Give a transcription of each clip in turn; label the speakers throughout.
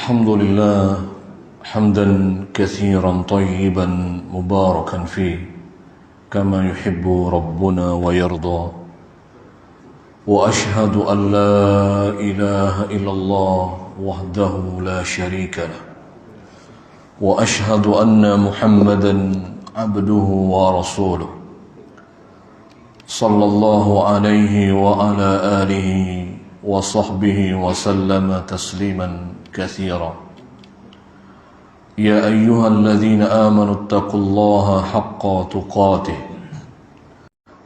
Speaker 1: الحمد لله حمدا كثيرا طيبا مباركا فيه كما يحب ربنا ويرضى وأشهد أن لا إله إلا الله وحده لا شريك له وأشهد أن محمدا عبده ورسوله صلى الله عليه وعلى آله وصحبه وسلم تسليما كثيرا يا أيها الذين آمنوا اتقوا الله حق تقاته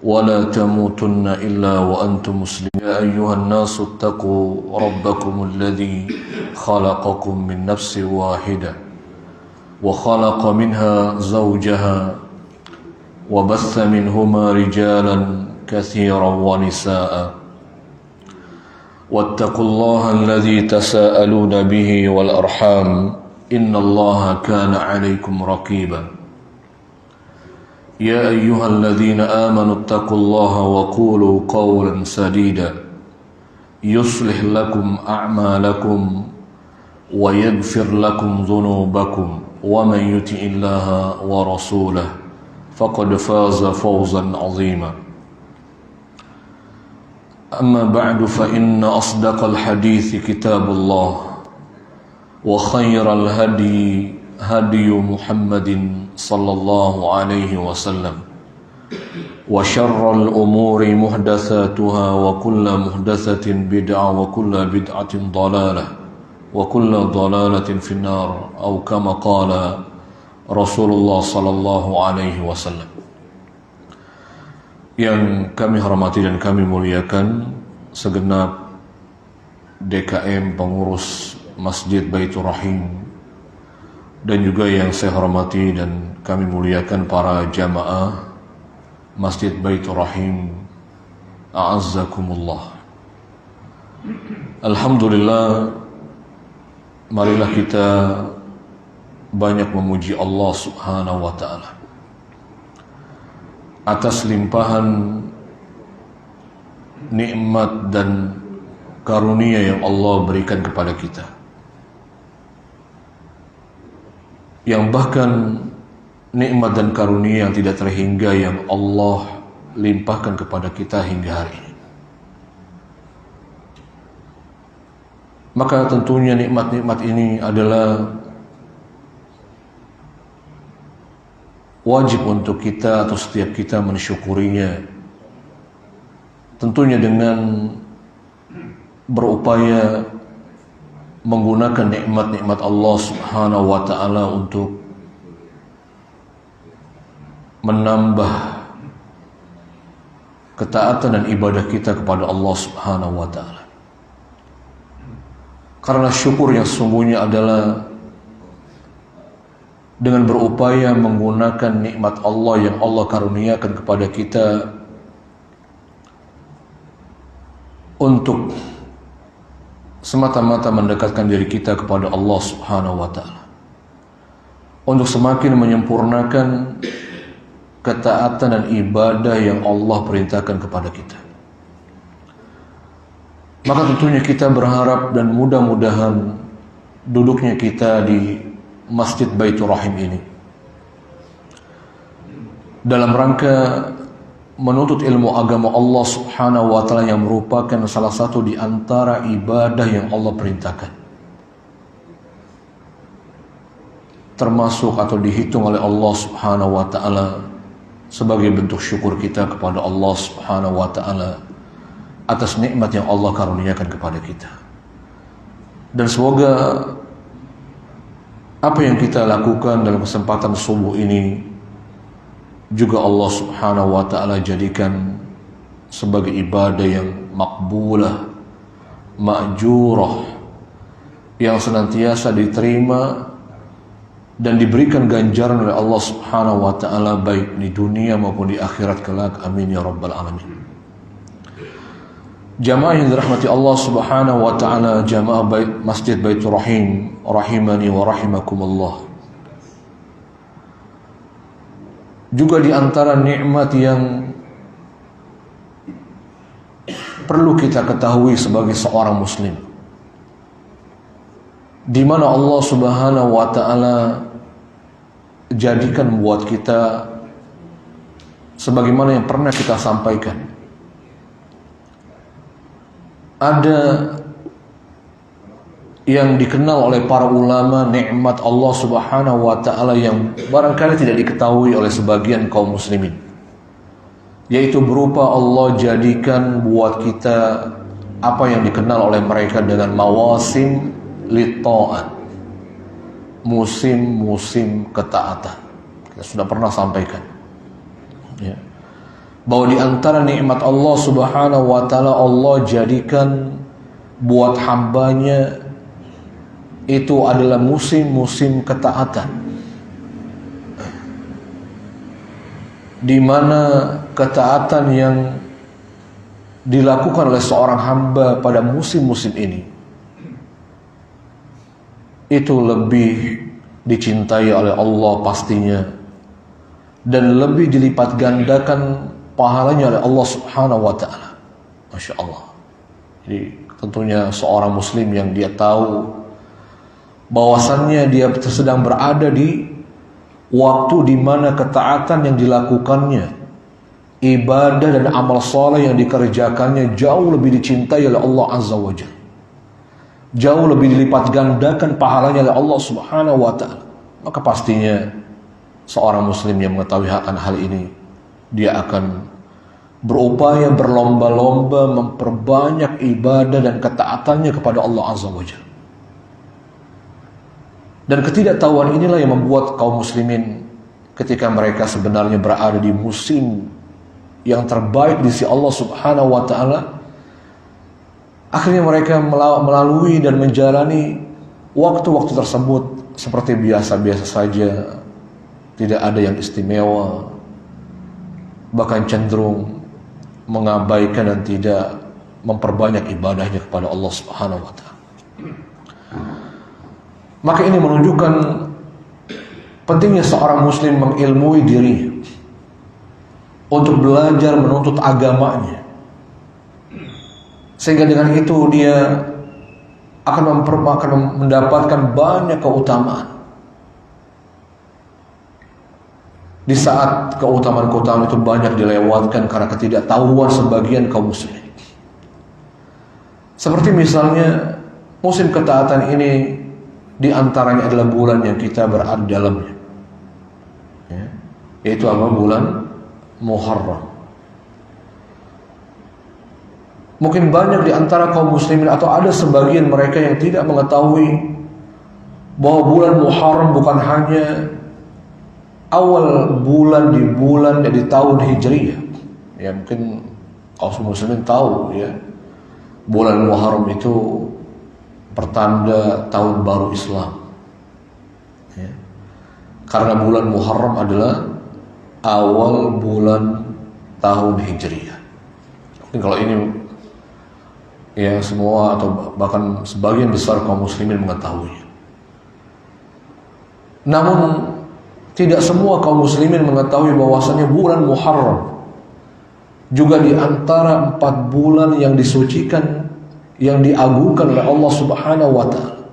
Speaker 1: ولا تموتن إلا وأنتم مسلمون يا أيها الناس اتقوا ربكم الذي خلقكم من نفس واحدة وخلق منها زوجها وبث منهما رجالا كثيرا ونساء واتقوا الله الذي تساءلون به والأرحام إن الله كان عليكم رقيبا يا أيها الذين آمنوا اتقوا الله وقولوا قولا سديدا يصلح لكم أعمالكم ويغفر لكم ذنوبكم ومن يطع الله ورسوله فقد فاز فوزا عظيما أما بعد فإن أصدق الحديث كتاب الله وخير الهدي هدي محمد صلى الله عليه وسلم وشر الأمور محدثاتها وكل محدثة بدعة وكل بدعة ضلالة وكل ضلالة في النار أو كما قال رسول الله صلى الله عليه وسلم. Yang kami hormati dan kami muliakan segenap DKM pengurus Masjid Baitur Rahim, dan juga yang saya hormati dan kami muliakan para jamaah Masjid Baitur Rahim, a'azzakumullah. Alhamdulillah, marilah kita banyak memuji Allah Subhanahu wa ta'ala atas limpahan nikmat dan karunia yang Allah berikan kepada kita, yang bahkan nikmat dan karunia yang tidak terhingga yang Allah limpahkan kepada kita hingga hari ini. Maka tentunya nikmat-nikmat ini adalah wajib untuk kita atau setiap kita mensyukurinya, tentunya dengan berupaya menggunakan nikmat-nikmat Allah Subhanahu wa ta'ala untuk menambah ketaatan dan ibadah kita kepada Allah Subhanahu wa ta'ala. Karena syukur yang sesungguhnya adalah dengan berupaya menggunakan nikmat Allah yang Allah karuniakan kepada kita untuk semata-mata mendekatkan diri kita kepada Allah Subhanahu wa ta'ala, untuk semakin menyempurnakan ketaatan dan ibadah yang Allah perintahkan kepada kita. Maka tentunya kita berharap dan mudah-mudahan duduknya kita di Masjid Baitur Rahim ini dalam rangka menuntut ilmu agama Allah Subhanahu wa ta'ala yang merupakan salah satu di antara ibadah yang Allah perintahkan, termasuk atau dihitung oleh Allah Subhanahu wa ta'ala sebagai bentuk syukur kita kepada Allah Subhanahu wa ta'ala atas nikmat yang Allah karuniakan kepada kita. Dan semoga apa yang kita lakukan dalam kesempatan subuh ini juga Allah Subhanahu wa ta'ala jadikan sebagai ibadah yang makbulah, ma'jurah, yang senantiasa diterima dan diberikan ganjaran oleh Allah Subhanahu wa ta'ala baik di dunia maupun di akhirat kelak. Amin ya rabbal alamin. Jamaah yang dirahmati Allah Subhanahu wa ta'ala, jamaah Masjid Baitur Rahim, rahimani wa rahimakumullah. Juga di antara nikmat yang perlu kita ketahui sebagai seorang muslim, di mana Allah Subhanahu wa taala jadikan buat kita sebagaimana yang pernah kita sampaikan. Ada yang dikenal oleh para ulama nikmat Allah Subhanahu wa taala yang barangkali tidak diketahui oleh sebagian kaum muslimin, yaitu berupa Allah jadikan buat kita apa yang dikenal oleh mereka dengan mawasim litta'at, musim-musim ketaatan. Kita sudah pernah sampaikan ya, bahwa di antara nikmat Allah Subhanahu wa taala, Allah jadikan buat hambanya itu adalah musim-musim ketaatan, di mana ketaatan yang dilakukan oleh seorang hamba pada musim-musim ini itu lebih dicintai oleh Allah pastinya, dan lebih dilipat gandakan pahalanya oleh Allah Subhanahu wa taala. Masya Allah. Jadi tentunya seorang muslim yang dia tahu bahwasannya dia sedang berada di waktu di mana ketaatan yang dilakukannya, ibadah dan amal saleh yang dikerjakannya jauh lebih dicintai oleh Allah Azza wa Jalla, jauh lebih dilipat gandakan pahalanya oleh Allah Subhanahu wa taala. Maka pastinya seorang muslim yang mengetahui akan hal ini, dia akan berupaya berlomba-lomba memperbanyak ibadah dan ketaatannya kepada Allah Azza wa Jalla. Dan ketidaktahuan inilah yang membuat kaum muslimin ketika mereka sebenarnya berada di musim yang terbaik di sisi Allah Subhanahu wa taala, akhirnya mereka melalui dan menjalani waktu-waktu tersebut seperti biasa-biasa saja, tidak ada yang istimewa, bahkan cenderung mengabaikan dan tidak memperbanyak ibadahnya kepada Allah Subhanahu wa taala. Maka ini menunjukkan pentingnya seorang muslim mengilmui dirinya untuk belajar menuntut agamanya, sehingga dengan itu dia akan mendapatkan banyak keutamaan. Di saat keutamaan-keutamaan itu banyak dilewatkan karena ketidaktahuan sebagian kaum muslimin. Seperti misalnya musim ketaatan ini, di antaranya adalah bulan yang kita berada di dalamnya, ya, yaitu apa? Bulan Muharram. Mungkin banyak di antara kaum muslimin atau ada sebagian mereka yang tidak mengetahui bahwa bulan Muharram bukan hanya awal bulan di tahun Hijriyah. Ya, mungkin kaum muslimin tahu ya, bulan Muharram itu pertanda tahun baru Islam ya. Karena bulan Muharram adalah awal bulan tahun Hijriyah. Mungkin kalau ini ya semua atau bahkan sebagian besar kaum muslimin mengetahuinya. Namun tidak semua kaum muslimin mengetahui bahwasanya bulan Muharram juga di antara 4 bulan yang disucikan, yang diagungkan oleh Allah Subhanahu wa taala,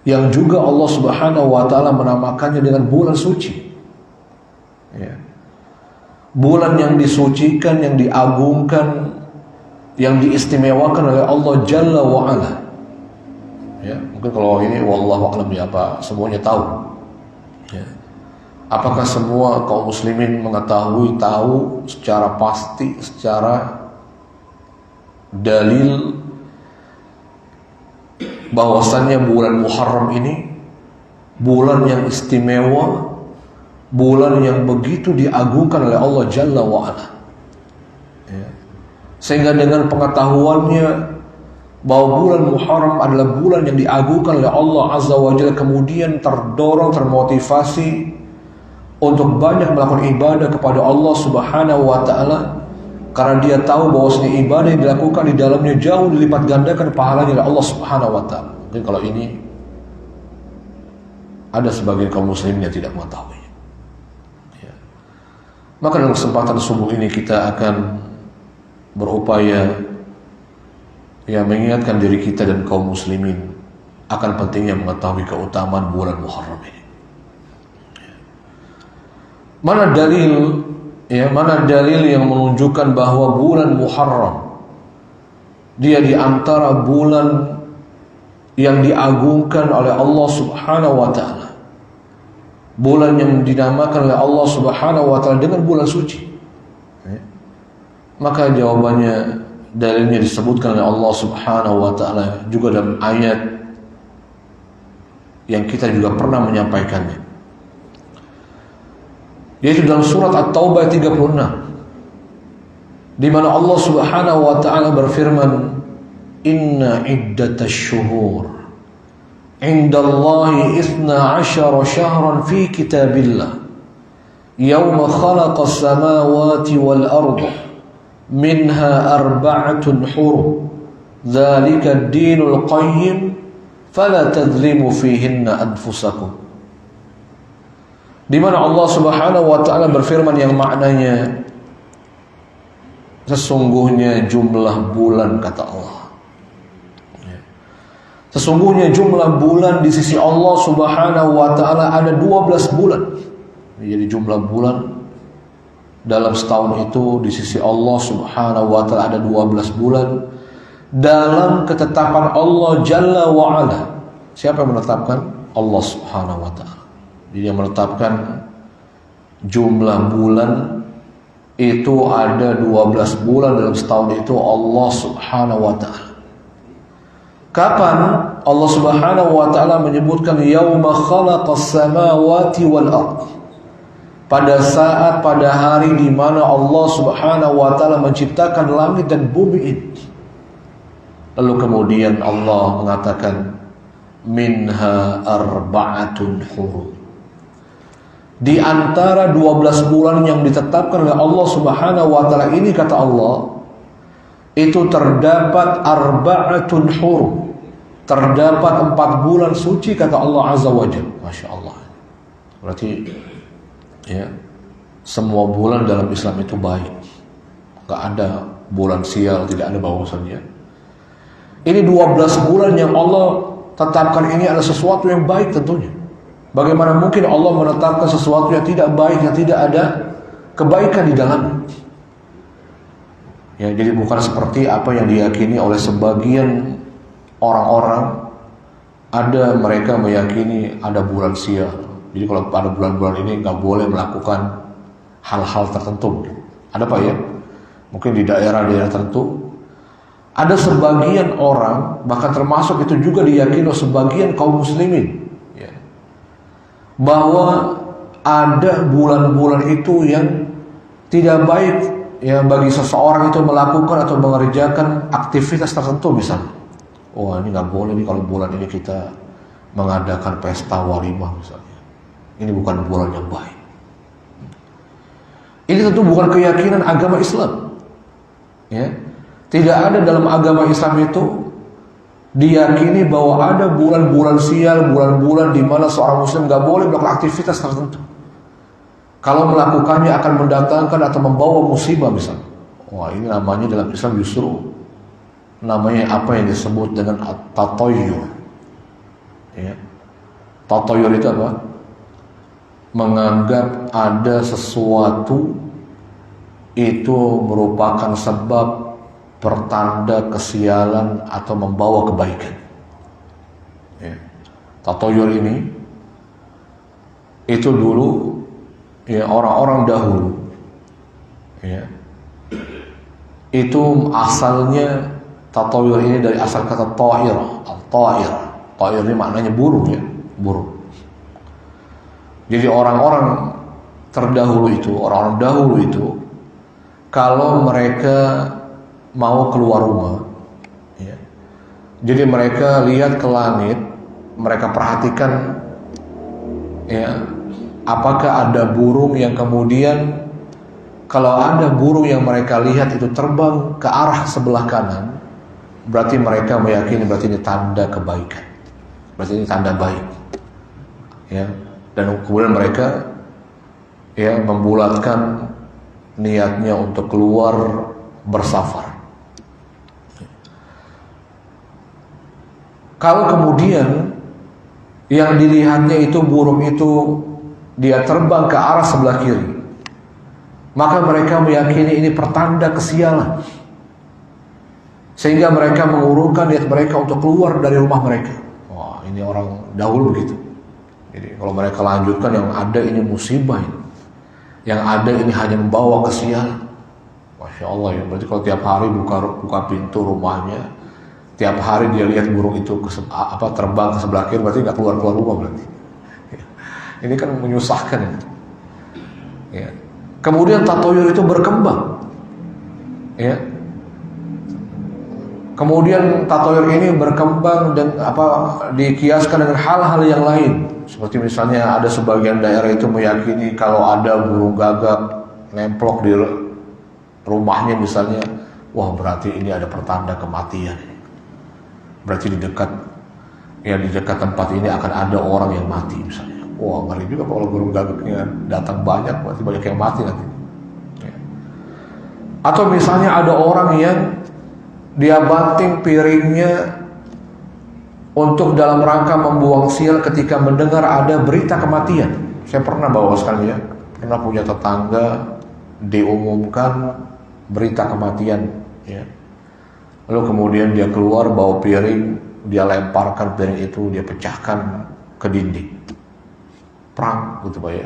Speaker 1: yang juga Allah Subhanahu wa taala menamakannya dengan bulan suci. Ya. Bulan yang disucikan, yang diagungkan, yang diistimewakan oleh Allah Jalla wa Ala. Ya, mungkin kalau ini wallahu a'lam ya, apa semuanya tahu. Ya. Apakah semua kaum muslimin mengetahui, tahu secara pasti, secara dalil bahwasannya bulan Muharram ini bulan yang istimewa, bulan yang begitu diagungkan oleh Allah Jalla wa Ala. Ya. Sehingga dengan pengetahuannya bahwa bulan Muharram adalah bulan yang diagungkan oleh Allah Azza wa Jalla, kemudian terdorong, termotivasi untuk banyak melakukan ibadah kepada Allah Subhanahu wa taala, karena dia tahu bahwasanya ibadah yang dilakukan di dalamnya jauh dilipat gandakan pahalanya oleh Allah Subhanahu wa taala. Mungkin kalau ini ada sebagian kaum muslimin yang tidak mengetahui. Ya. Maka dalam kesempatan subuh ini kita akan berupaya ya mengingatkan diri kita dan kaum muslimin akan pentingnya mengetahui keutamaan bulan Muharram ini. Mana dalil yang menunjukkan bahwa bulan Muharram dia di antara bulan yang diagungkan oleh Allah Subhanahu wa taala. Bulan yang dinamakan oleh Allah Subhanahu wa taala dengan bulan suci. Maka jawabannya, dalilnya disebutkan oleh Allah Subhanahu wa taala juga dalam ayat yang kita juga pernah menyampaikannya. Yaitu dalam surat At-Taubah 36, di mana Allah Subhanahu wa taala berfirman, "Inna iddatasy syuhur 'indallahi 12 syahran fi kitabillah yawma khalaqas samawati wal arda minha arba'atun hurum dzalika ad-dinul qayyim fala tadhlimu fihinna anfusakum." Di mana Allah Subhanahu wa taala berfirman yang maknanya, sesungguhnya jumlah bulan, kata Allah, sesungguhnya jumlah bulan di sisi Allah Subhanahu wa taala ada 12 bulan. Jadi jumlah bulan dalam setahun itu di sisi Allah Subhanahu wa taala ada 12 bulan dalam ketetapan Allah Jalla wa Ala. Siapa yang menetapkan? Allah Subhanahu wa taala. Jadi yang menetapkan jumlah bulan itu ada 12 bulan dalam setahun itu Allah Subhanahu wa taala. Kapan Allah Subhanahu wa taala menyebutkan yauma khalaqas samawati wal ardh? Pada saat, pada hari di mana Allah Subhanahu wa taala menciptakan langit dan bumi ini. Lalu kemudian Allah mengatakan minha arba'atun hurum. Di antara 12 bulan yang ditetapkan oleh Allah Subhanahu wa taala ini, kata Allah, itu terdapat arba'atun hurum. Terdapat 4 bulan suci, kata Allah Azza wa Jalla. Masya Allah. Berarti ya, semua bulan dalam Islam itu baik. Gak ada bulan sial, tidak ada bahwasannya. Ini 12 bulan yang Allah tetapkan ini adalah sesuatu yang baik tentunya. Bagaimana mungkin Allah menetapkan sesuatu yang tidak baik, yang tidak ada kebaikan di dalamnya? Ya, jadi bukan seperti apa yang diyakini oleh sebagian orang-orang. Ada mereka meyakini ada bulan sial. Jadi kalau pada bulan-bulan ini nggak boleh melakukan hal-hal tertentu. Ada apa ya? Mungkin di daerah-daerah tertentu. Ada sebagian orang, bahkan termasuk itu juga diyakini oleh sebagian kaum muslimin, ya, bahwa ada bulan-bulan itu yang tidak baik ya bagi seseorang itu melakukan atau mengerjakan aktivitas tertentu misalnya. Wah, ini nggak boleh nih kalau bulan ini kita mengadakan pesta walimah misalnya. Ini bukan bulan yang baik. Ini tentu bukan keyakinan agama Islam. Ya. Tidak ada dalam agama Islam itu diyakini bahwa ada bulan-bulan sial, bulan-bulan di mana seorang muslim nggak boleh melakukan aktivitas tertentu. Kalau melakukannya akan mendatangkan atau membawa musibah misalnya. Wah, ini namanya dalam Islam justru namanya apa yang disebut dengan tatoyur. Ya. Tatoyur itu apa? Menganggap ada sesuatu itu merupakan sebab pertanda kesialan atau membawa kebaikan. Ya. Tatoyur ini itu dulu ya orang-orang dahulu ya, itu asalnya tatoyur ini dari asal kata ta'ir. Al-ta'ir, ta'ir ini maknanya burung ya, burung. Jadi orang-orang terdahulu itu, orang-orang dahulu itu kalau mereka mau keluar rumah ya, jadi mereka lihat ke langit, mereka perhatikan ya, apakah ada burung yang kemudian kalau ada burung yang mereka lihat itu terbang ke arah sebelah kanan, berarti mereka meyakini berarti ini tanda kebaikan, berarti ini tanda baik ya. Dan kemudian mereka ya membulatkan niatnya untuk keluar bersafar. Kalau kemudian yang dilihatnya itu burung itu dia terbang ke arah sebelah kiri, maka mereka meyakini ini pertanda kesialan, sehingga mereka mengurungkan niat mereka untuk keluar dari rumah mereka. Wah, ini orang dahulu begitu. Jadi kalau mereka lanjutkan, yang ada ini musibah ini, yang ada ini hanya membawa kesialan. Masya Allah ya, berarti kalau tiap hari buka pintu rumahnya, tiap hari dia lihat burung itu terbang ke sebelah kiri, berarti nggak keluar rumah berarti. Ini kan menyusahkan ini. Ya. Kemudian tatoyur itu berkembang. Ya. Kemudian tatoyur ini berkembang dan dikiaskan dengan hal-hal yang lain. Seperti misalnya ada sebagian daerah itu meyakini kalau ada burung gagak nemplok di rumahnya misalnya, wah berarti ini ada pertanda kematian. Berarti di dekat tempat ini akan ada orang yang mati misalnya. Wah, ngeri juga kalau burung gagaknya datang banyak, berarti banyak yang mati nanti. Ya. Atau misalnya ada orang yang dia banting piringnya untuk dalam rangka membuang sial ketika mendengar ada berita kematian. Saya pernah bawa sekali ya, pernah punya tetangga diumumkan berita kematian. Ya. Lalu kemudian dia keluar bawa piring, dia lemparkan piring itu, dia pecahkan ke dinding. Perang gitu Pak ya.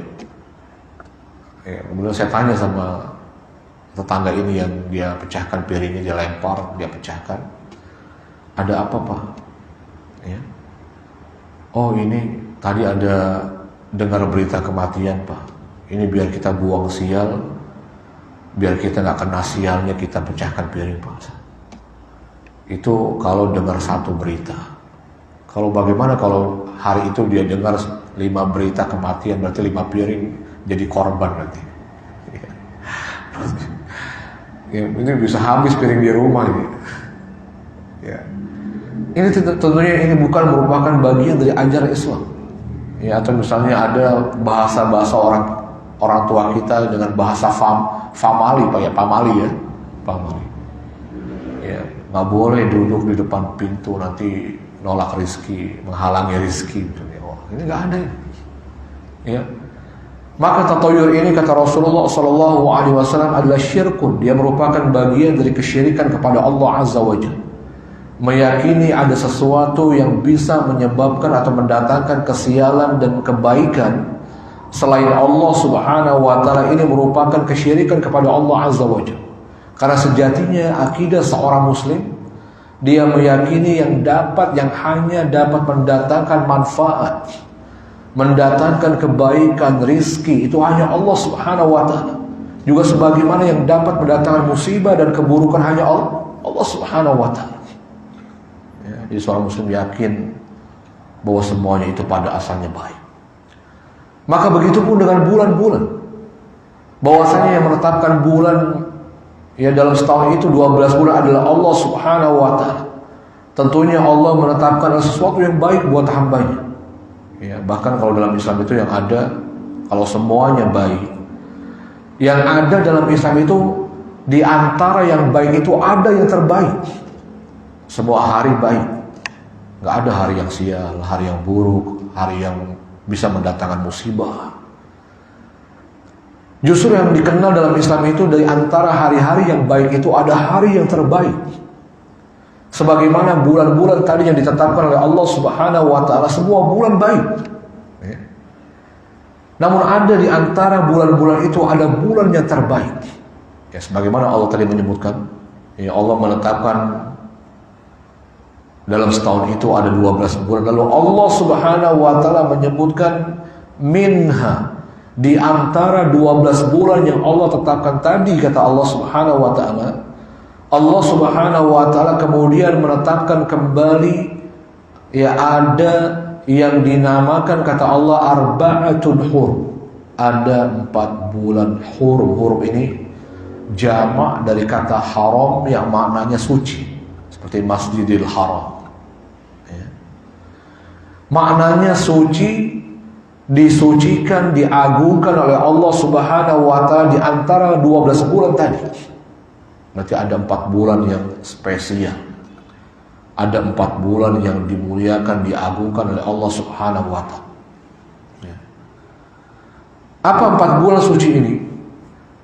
Speaker 1: Kemudian saya tanya sama tetangga ini yang dia pecahkan piringnya, dia lempar, dia pecahkan. Ada apa Pak? Ya. Oh ini tadi ada dengar berita kematian Pak. Ini biar kita buang sial, biar kita nggak kena sialnya kita pecahkan piring Pak. Itu kalau dengar satu berita. Kalau bagaimana kalau hari itu dia dengar 5 berita kematian, berarti 5 piring jadi korban berarti. Ya, ini bisa habis piring di rumah ini. Ya. Ini tentunya ini bukan merupakan bagian dari ajaran Islam. Ya, atau misalnya ada bahasa-bahasa orang tua kita dengan bahasa famali Pak ya, pamali ya. Pamali. Ya, nggak boleh duduk di depan pintu nanti nolak rizki, menghalangi rizki. Oh, ini nggak ada. Ya. Maka tatoyur ini kata Rasulullah SAW adalah syirkun. Dia merupakan bagian dari kesyirikan kepada Allah Azza wa Jalla. Meyakini ada sesuatu yang bisa menyebabkan atau mendatangkan kesialan dan kebaikan selain Allah Subhanahu wa Ta'ala, ini merupakan kesyirikan kepada Allah Azza wa Jalla. Karena sejatinya akidah seorang muslim, dia meyakini yang hanya dapat mendatangkan manfaat, mendatangkan kebaikan, rizki, itu hanya Allah Subhanahu wa Ta'ala. Juga sebagaimana yang dapat mendatangkan musibah dan keburukan hanya Allah Subhanahu wa Ta'ala. Ya, jadi seorang muslim yakin bahwa semuanya itu pada asalnya baik. Maka begitu pun dengan bulan-bulan, bahwasanya yang menetapkan bulan ya dalam setahun itu 12 bulan adalah Allah Subhanahu wa Ta'ala. Tentunya Allah menetapkan sesuatu yang baik buat hambanya. Ya, bahkan kalau dalam Islam itu yang ada, kalau semuanya baik, yang ada dalam Islam itu di antara yang baik itu ada yang terbaik. Semua hari baik, nggak ada hari yang sial, hari yang buruk, hari yang bisa mendatangkan musibah. Justru yang dikenal dalam Islam itu dari antara hari-hari yang baik itu ada hari yang terbaik. Sebagaimana bulan-bulan tadi yang ditetapkan oleh Allah Subhanahu wa Ta'ala, semua bulan baik. Ya. Namun ada di antara bulan-bulan itu ada bulan yang terbaik. Ya, sebagaimana Allah tadi menyebutkan, ya Allah menetapkan dalam setahun itu ada 12 bulan. Lalu Allah Subhanahu wa Ta'ala menyebutkan minha, di antara 12 bulan yang Allah tetapkan tadi, kata Allah Subhanahu wa Ta'ala, Allah Subhanahu wa Ta'ala kemudian menetapkan kembali ya ada yang dinamakan kata Allah arba'atun hurum. Ada 4 bulan hurum. Hurum ini jamak dari kata haram yang maknanya suci, seperti Masjidil Haram. Ya. Maknanya suci, disucikan, diagungkan oleh Allah Subhanahu wa Ta'ala di antara 12 bulan tadi. Berarti ada 4 bulan yang spesial. ada 4 bulan yang dimuliakan, diagungkan oleh Allah Subhanahu wa Ta'ala. Ya. Apa 4 bulan suci ini?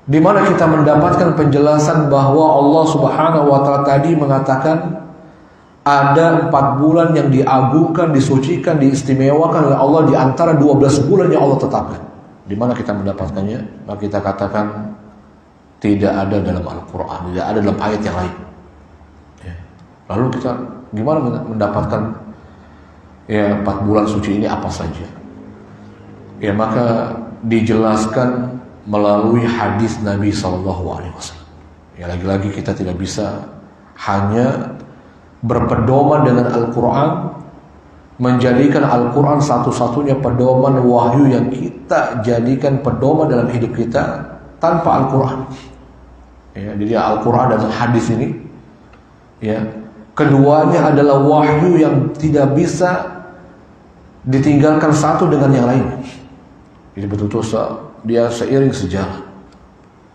Speaker 1: Di mana kita mendapatkan penjelasan bahwa Allah Subhanahu wa Ta'ala tadi mengatakan ada 4 bulan yang diagungkan, disucikan, diistimewakan oleh Allah di antara 12 bulan yang Allah tetapkan. Di mana kita mendapatkannya? Maka kita katakan tidak ada dalam Al-Quran, tidak ada dalam ayat yang lain. Ya. Lalu kita gimana mendapatkan 4 bulan suci ini apa saja? Ya, maka dijelaskan melalui hadis Nabi SAW. Ya, lagi-lagi kita tidak bisa hanya berpedoman dengan Al-Quran, menjadikan Al-Quran satu-satunya pedoman wahyu yang kita jadikan pedoman dalam hidup kita tanpa Al-Quran. Ya, jadi Al-Quran dan hadis ini, ya, keduanya adalah wahyu yang tidak bisa ditinggalkan satu dengan yang lain. Jadi betul-betul dia seiring sejalan.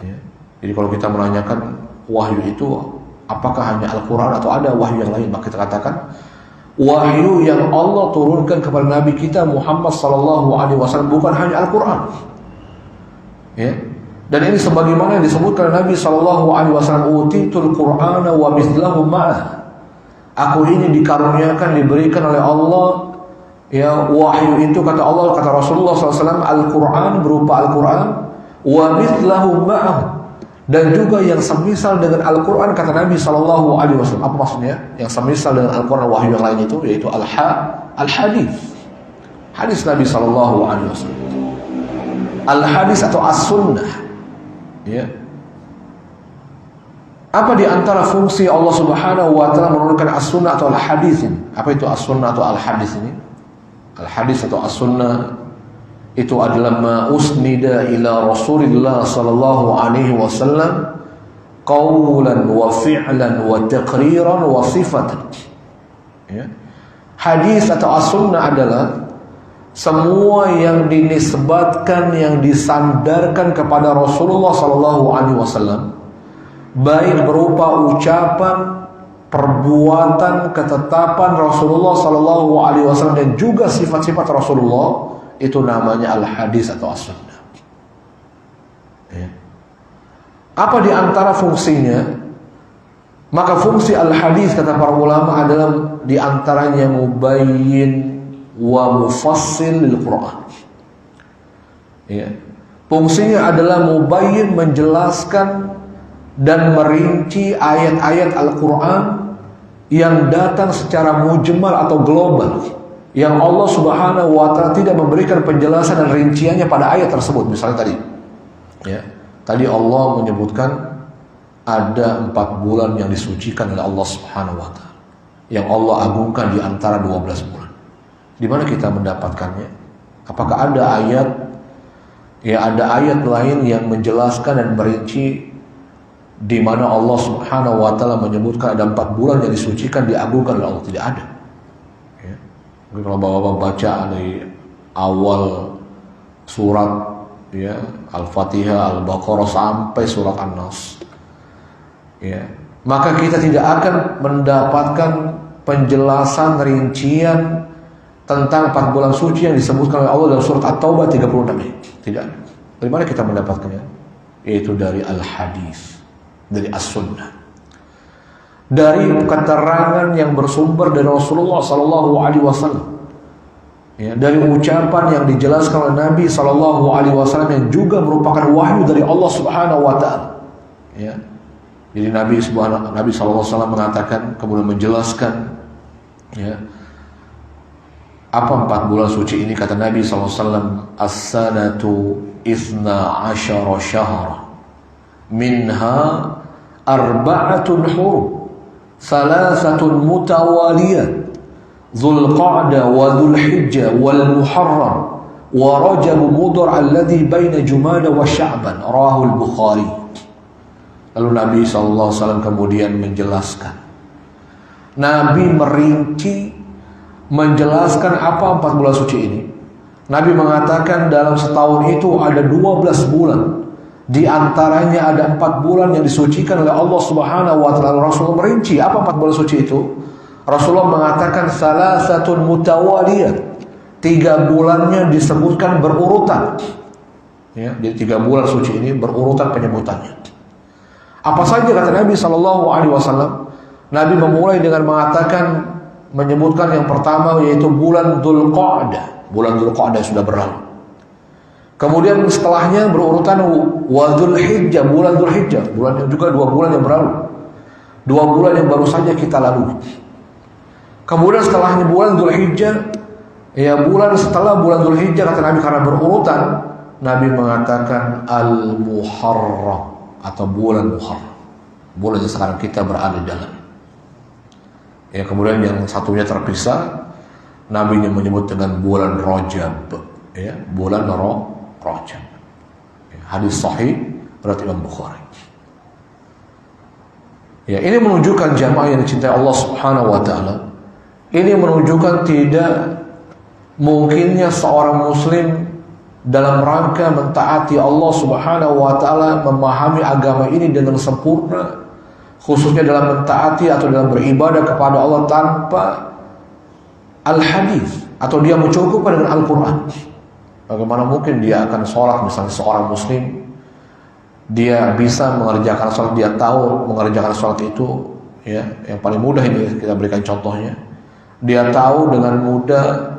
Speaker 1: Ya. Jadi kalau kita menanyakan wahyu itu apakah hanya Al-Quran atau ada wahyu yang lain, maka kita katakan wahyu yang Allah turunkan kepada Nabi kita Muhammad SAW bukan hanya Al-Quran. Ya. Dan ini sebagaimana yang disebutkan Nabi SAW, utitul Qur'ana wa mithlahu ma'ah. Aku ini dikaruniakan, diberikan oleh Allah, ya, wahyu itu, kata Allah, kata Rasulullah SAW, Al-Quran berupa Al-Quran, wa mithlahu ma'ah, dan juga yang semisal dengan Al-Quran, kata Nabi SAW. Apa maksudnya? Yang semisal dengan Al-Quran wahyu yang lain itu, yaitu Al-Hadis, hadis Nabi SAW. Al-Hadis atau As-Sunnah. Ya. Apa di antara fungsi Allah Subhanahu wa Ta'ala menurunkan As-Sunnah atau Al-Hadis ini? Apa itu As-Sunnah atau Al-Hadis ini? Al-Hadis atau As-Sunnah itu adalah ma usnida ila Rasulillah sallallahu alaihi wasallam qawlan wa fi'lan wa taqriran wa sifatan. Ya. Hadis atau As-Sunnah adalah semua yang dinisbatkan, yang disandarkan kepada Rasulullah sallallahu alaihi wasallam, baik berupa ucapan, perbuatan, ketetapan Rasulullah sallallahu alaihi wasallam dan juga sifat-sifat Rasulullah, itu namanya Al-Hadis atau As-Sunnah. Ya. Apa di antara fungsinya? Maka fungsi Al-Hadis, kata para ulama, adalah di antaranya mubayyin wa mufassil lil Quran. Ya. Fungsinya adalah mubayyin, menjelaskan dan merinci ayat-ayat Al-Quran yang datang secara mujmal atau global, yang Allah Subhanahu wa Ta'ala tidak memberikan penjelasan dan rinciannya pada ayat tersebut. Misalnya tadi, ya, tadi Allah menyebutkan ada 4 bulan yang disucikan oleh Allah Subhanahu wa Ta'ala, yang Allah agungkan di antara 12 bulan. Di mana kita mendapatkannya? Apakah ada ayat, ya, ada ayat lain yang menjelaskan dan merinci di mana Allah Subhanahu wa Ta'ala menyebutkan ada 4 bulan yang disucikan, diagungkan oleh Allah? Tidak ada. Ya. Mungkin kalau bapak-bapak baca dari awal surat, ya, Al-Fatihah, Al-Baqarah sampai surat An-Nas, ya, maka kita tidak akan mendapatkan penjelasan rincian tentang 4 bulan suci yang disebutkan oleh Allah dalam surat At-Taubah 36 ini. Tidak. Dari mana kita mendapatkannya? Yaitu dari Al-Hadis, dari As-Sunnah, dari keterangan yang bersumber dari Rasulullah SAW, ya, dari ucapan yang dijelaskan oleh Nabi SAW yang juga merupakan wahyu dari Allah Subhanahu wa Ta'ala. Ya. Jadi Nabi SAW mengatakan, kemudian menjelaskan, ya, apa 4 bulan suci ini? Kata Nabi SAW, as-sanatu 12 syahra minha arba'atun hurum, salasatun mutawaliyat, Dzulqa'dah wa Dzulhijjah wal Muharram wa Rajab Mudhar alladhi baina Jumada wa Sya'ban, rawahul Bukhari. Lalu Nabi SAW kemudian menjelaskan, Nabi merinci, menjelaskan apa 4 bulan suci ini. Nabi mengatakan dalam setahun itu ada 12 bulan. Di antaranya ada 4 bulan yang disucikan oleh Allah Subhanahu wa Ta'ala. Rasul merinci apa 4 bulan suci itu. Rasulullah mengatakan salasatun mutawaliyah, 3 bulannya disebutkan berurutan. Ya, jadi 3 bulan suci ini berurutan penyebutannya. Apa saja kata Nabi SAW? Nabi memulai dengan menyebutkan yang pertama yaitu bulan Dzulqa'dah. Bulan Dzulqa'dah sudah berlalu. Kemudian setelahnya berurutan wa Dzulhijjah, bulan Dzulhijjah, bulan yang juga 2 bulan yang berlalu. 2 bulan yang baru saja kita lalui. Kemudian setelahnya bulan Dzulhijjah, ya bulan setelah bulan Dzulhijjah kata Nabi karena berurutan, Nabi mengatakan Al-Muharram atau bulan Muharram. Bulan yang sekarang kita berada di dalam. Ya, kemudian yang satunya terpisah, Nabi menyebut dengan bulan Rajab, ya, bulan Rajab. Ya, hadis sahih riwayat Imam Bukhari. Ya, ini menunjukkan jamaah yang dicintai Allah Subhanahu wa taala. Ini menunjukkan tidak mungkinnya seorang muslim dalam rangka mentaati Allah Subhanahu wa taala memahami agama ini dengan sempurna, khususnya dalam mentaati atau dalam beribadah kepada Allah tanpa al-hadis atau dia mencukupkan dengan Al-Qur'an. Bagaimana mungkin dia akan sholat, misalnya seorang muslim dia bisa mengerjakan sholat, dia tahu mengerjakan sholat itu, ya, yang paling mudah ini kita berikan contohnya. Dia tahu dengan mudah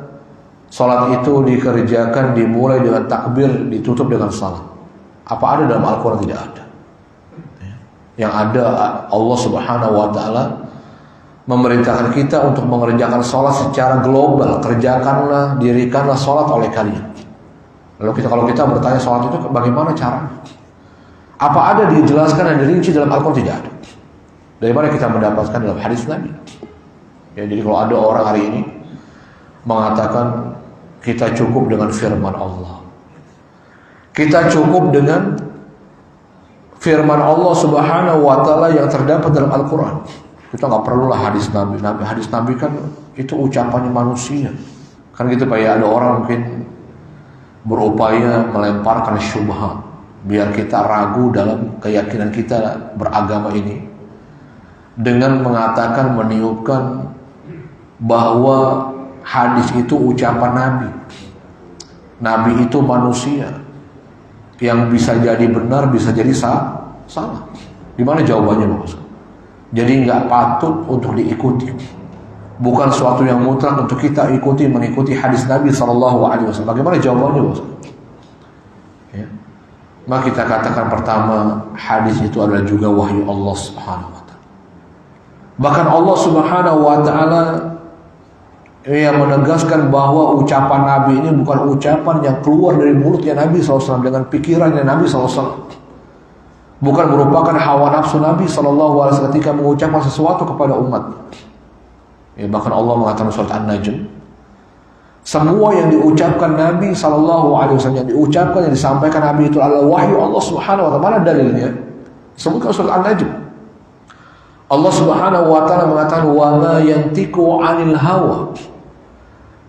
Speaker 1: sholat itu dikerjakan dimulai dengan takbir, ditutup dengan salam. Apa ada dalam Al-Quran? Tidak ada. Yang ada Allah Subhanahu wa taala memerintahkan kita untuk mengerjakan sholat secara global. Kerjakanlah, dirikanlah sholat oleh kalian. Lalu kalau kita bertanya sholat itu bagaimana caranya? Apa ada dijelaskan dan dirinci dalam Al-Quran? Tidak ada. Dari mana kita mendapatkan? Dalam hadis Nabi. Ya, jadi kalau ada orang hari ini mengatakan kita cukup dengan firman Allah, kita cukup dengan firman Allah Subhanahu wa taala yang terdapat dalam Al-Quran, kita nggak perlulah hadis Nabi. Hadis Nabi kan itu ucapannya manusia. Kan gitu Pak ya, ada orang mungkin berupaya melemparkan syubhat biar kita ragu dalam keyakinan kita beragama ini dengan mengatakan, meniupkan bahwa hadis itu ucapan Nabi. Nabi itu manusia yang bisa jadi benar, bisa jadi salah. Gimana jawabannya, Bos? Jadi nggak patut untuk diikuti. Bukan suatu yang mutlak untuk kita mengikuti hadis Nabi SAW. Bagaimana jawabannya, Bos? Ya. Maka kita katakan pertama, hadis itu adalah juga wahyu Allah Subhanahu wa taala. Bahkan Allah Subhanahu wa taala yang menegaskan bahwa ucapan Nabi ini bukan ucapan yang keluar dari mulutnya Nabi SAW dengan pikirannya Nabi SAW. Bukan merupakan hawa nafsu Nabi SAW ketika mengucapkan sesuatu kepada umat. Ya, bahkan Allah mengatakan surat An-Najm, semua yang diucapkan Nabi SAW, yang diucapkan, yang disampaikan Nabi itu adalah wahyu Allah Subhanahu wa taala. Mana dalilnya? Sebutkan surat An-Najm. Allah Subhanahu wa taala mengatakan wa ma yantiqu 'anil hawa.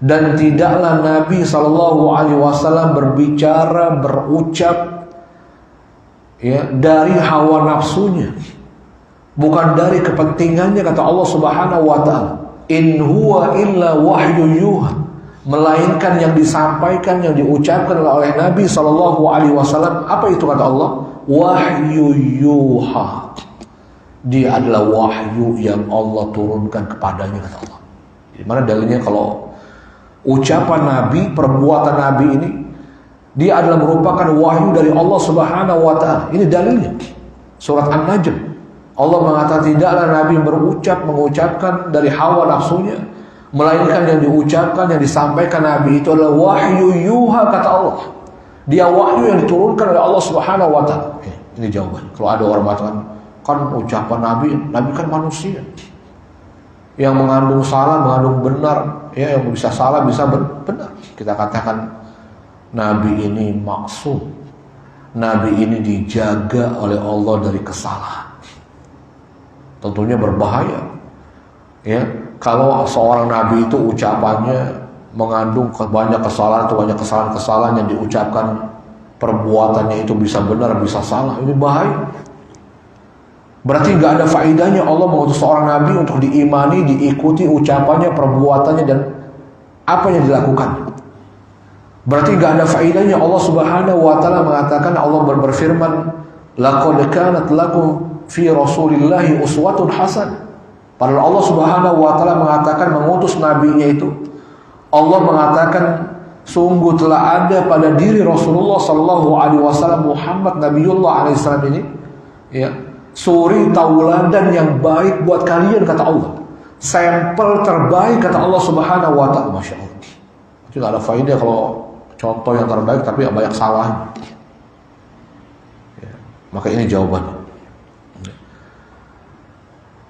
Speaker 1: Dan tidaklah Nabi SAW berbicara, berucap, ya, dari hawa nafsunya, bukan dari kepentingannya, kata Allah Subhanahu wa taala. In huwa illa wahyu yuha, melainkan yang disampaikan, yang diucapkan oleh Nabi SAW. Apa itu kata Allah? Wahyu yuha. Dia adalah wahyu yang Allah turunkan kepadanya, kata Allah. Di mana dalilnya kalau ucapan Nabi, perbuatan Nabi ini dia adalah merupakan wahyu dari Allah Subhanahu wa taala. Ini dalilnya. Surat An-Najm. Allah mengatakan tidaklah Nabi mengucapkan dari hawa nafsunya, melainkan yang diucapkan, yang disampaikan Nabi itu adalah wahyu yuha, kata Allah. Dia wahyu yang diturunkan oleh Allah Subhanahu wa taala. Ini jawaban. Kalau ada orang mengatakan kan ucapan Nabi kan manusia yang mengandung salah, mengandung benar, ya, yang bisa salah, bisa benar. Kita katakan Nabi ini maksum, Nabi ini dijaga oleh Allah dari kesalahan. Tentunya berbahaya, ya, kalau seorang Nabi itu ucapannya mengandung banyak kesalahan atau banyak kesalahan-kesalahan yang diucapkan, perbuatannya itu bisa benar, bisa salah. Ini bahaya. Berarti nggak ada faedahnya Allah mengutus seorang nabi untuk diimani, diikuti ucapannya, perbuatannya, dan apa yang dilakukan. Berarti nggak ada faedahnya Allah Subhanahu wa taala mengatakan, Allah berfirman, laqad kanat lakum fi rasulillahi uswatun hasan. Padahal Allah Subhanahu wa taala mengatakan mengutus nabinya itu, Allah mengatakan sungguh telah ada pada diri Rasulullah sallallahu alaihi wasallam Muhammad Nabiullah alaihi salam ini, ya, suri tauladan yang baik buat kalian, kata Allah. Sampel terbaik, kata Allah Subhanahu wa taala. Masya Allah. Itu gak ada faedah kalau contoh yang terbaik tapi banyak salahnya. Ya, maka ini jawabannya.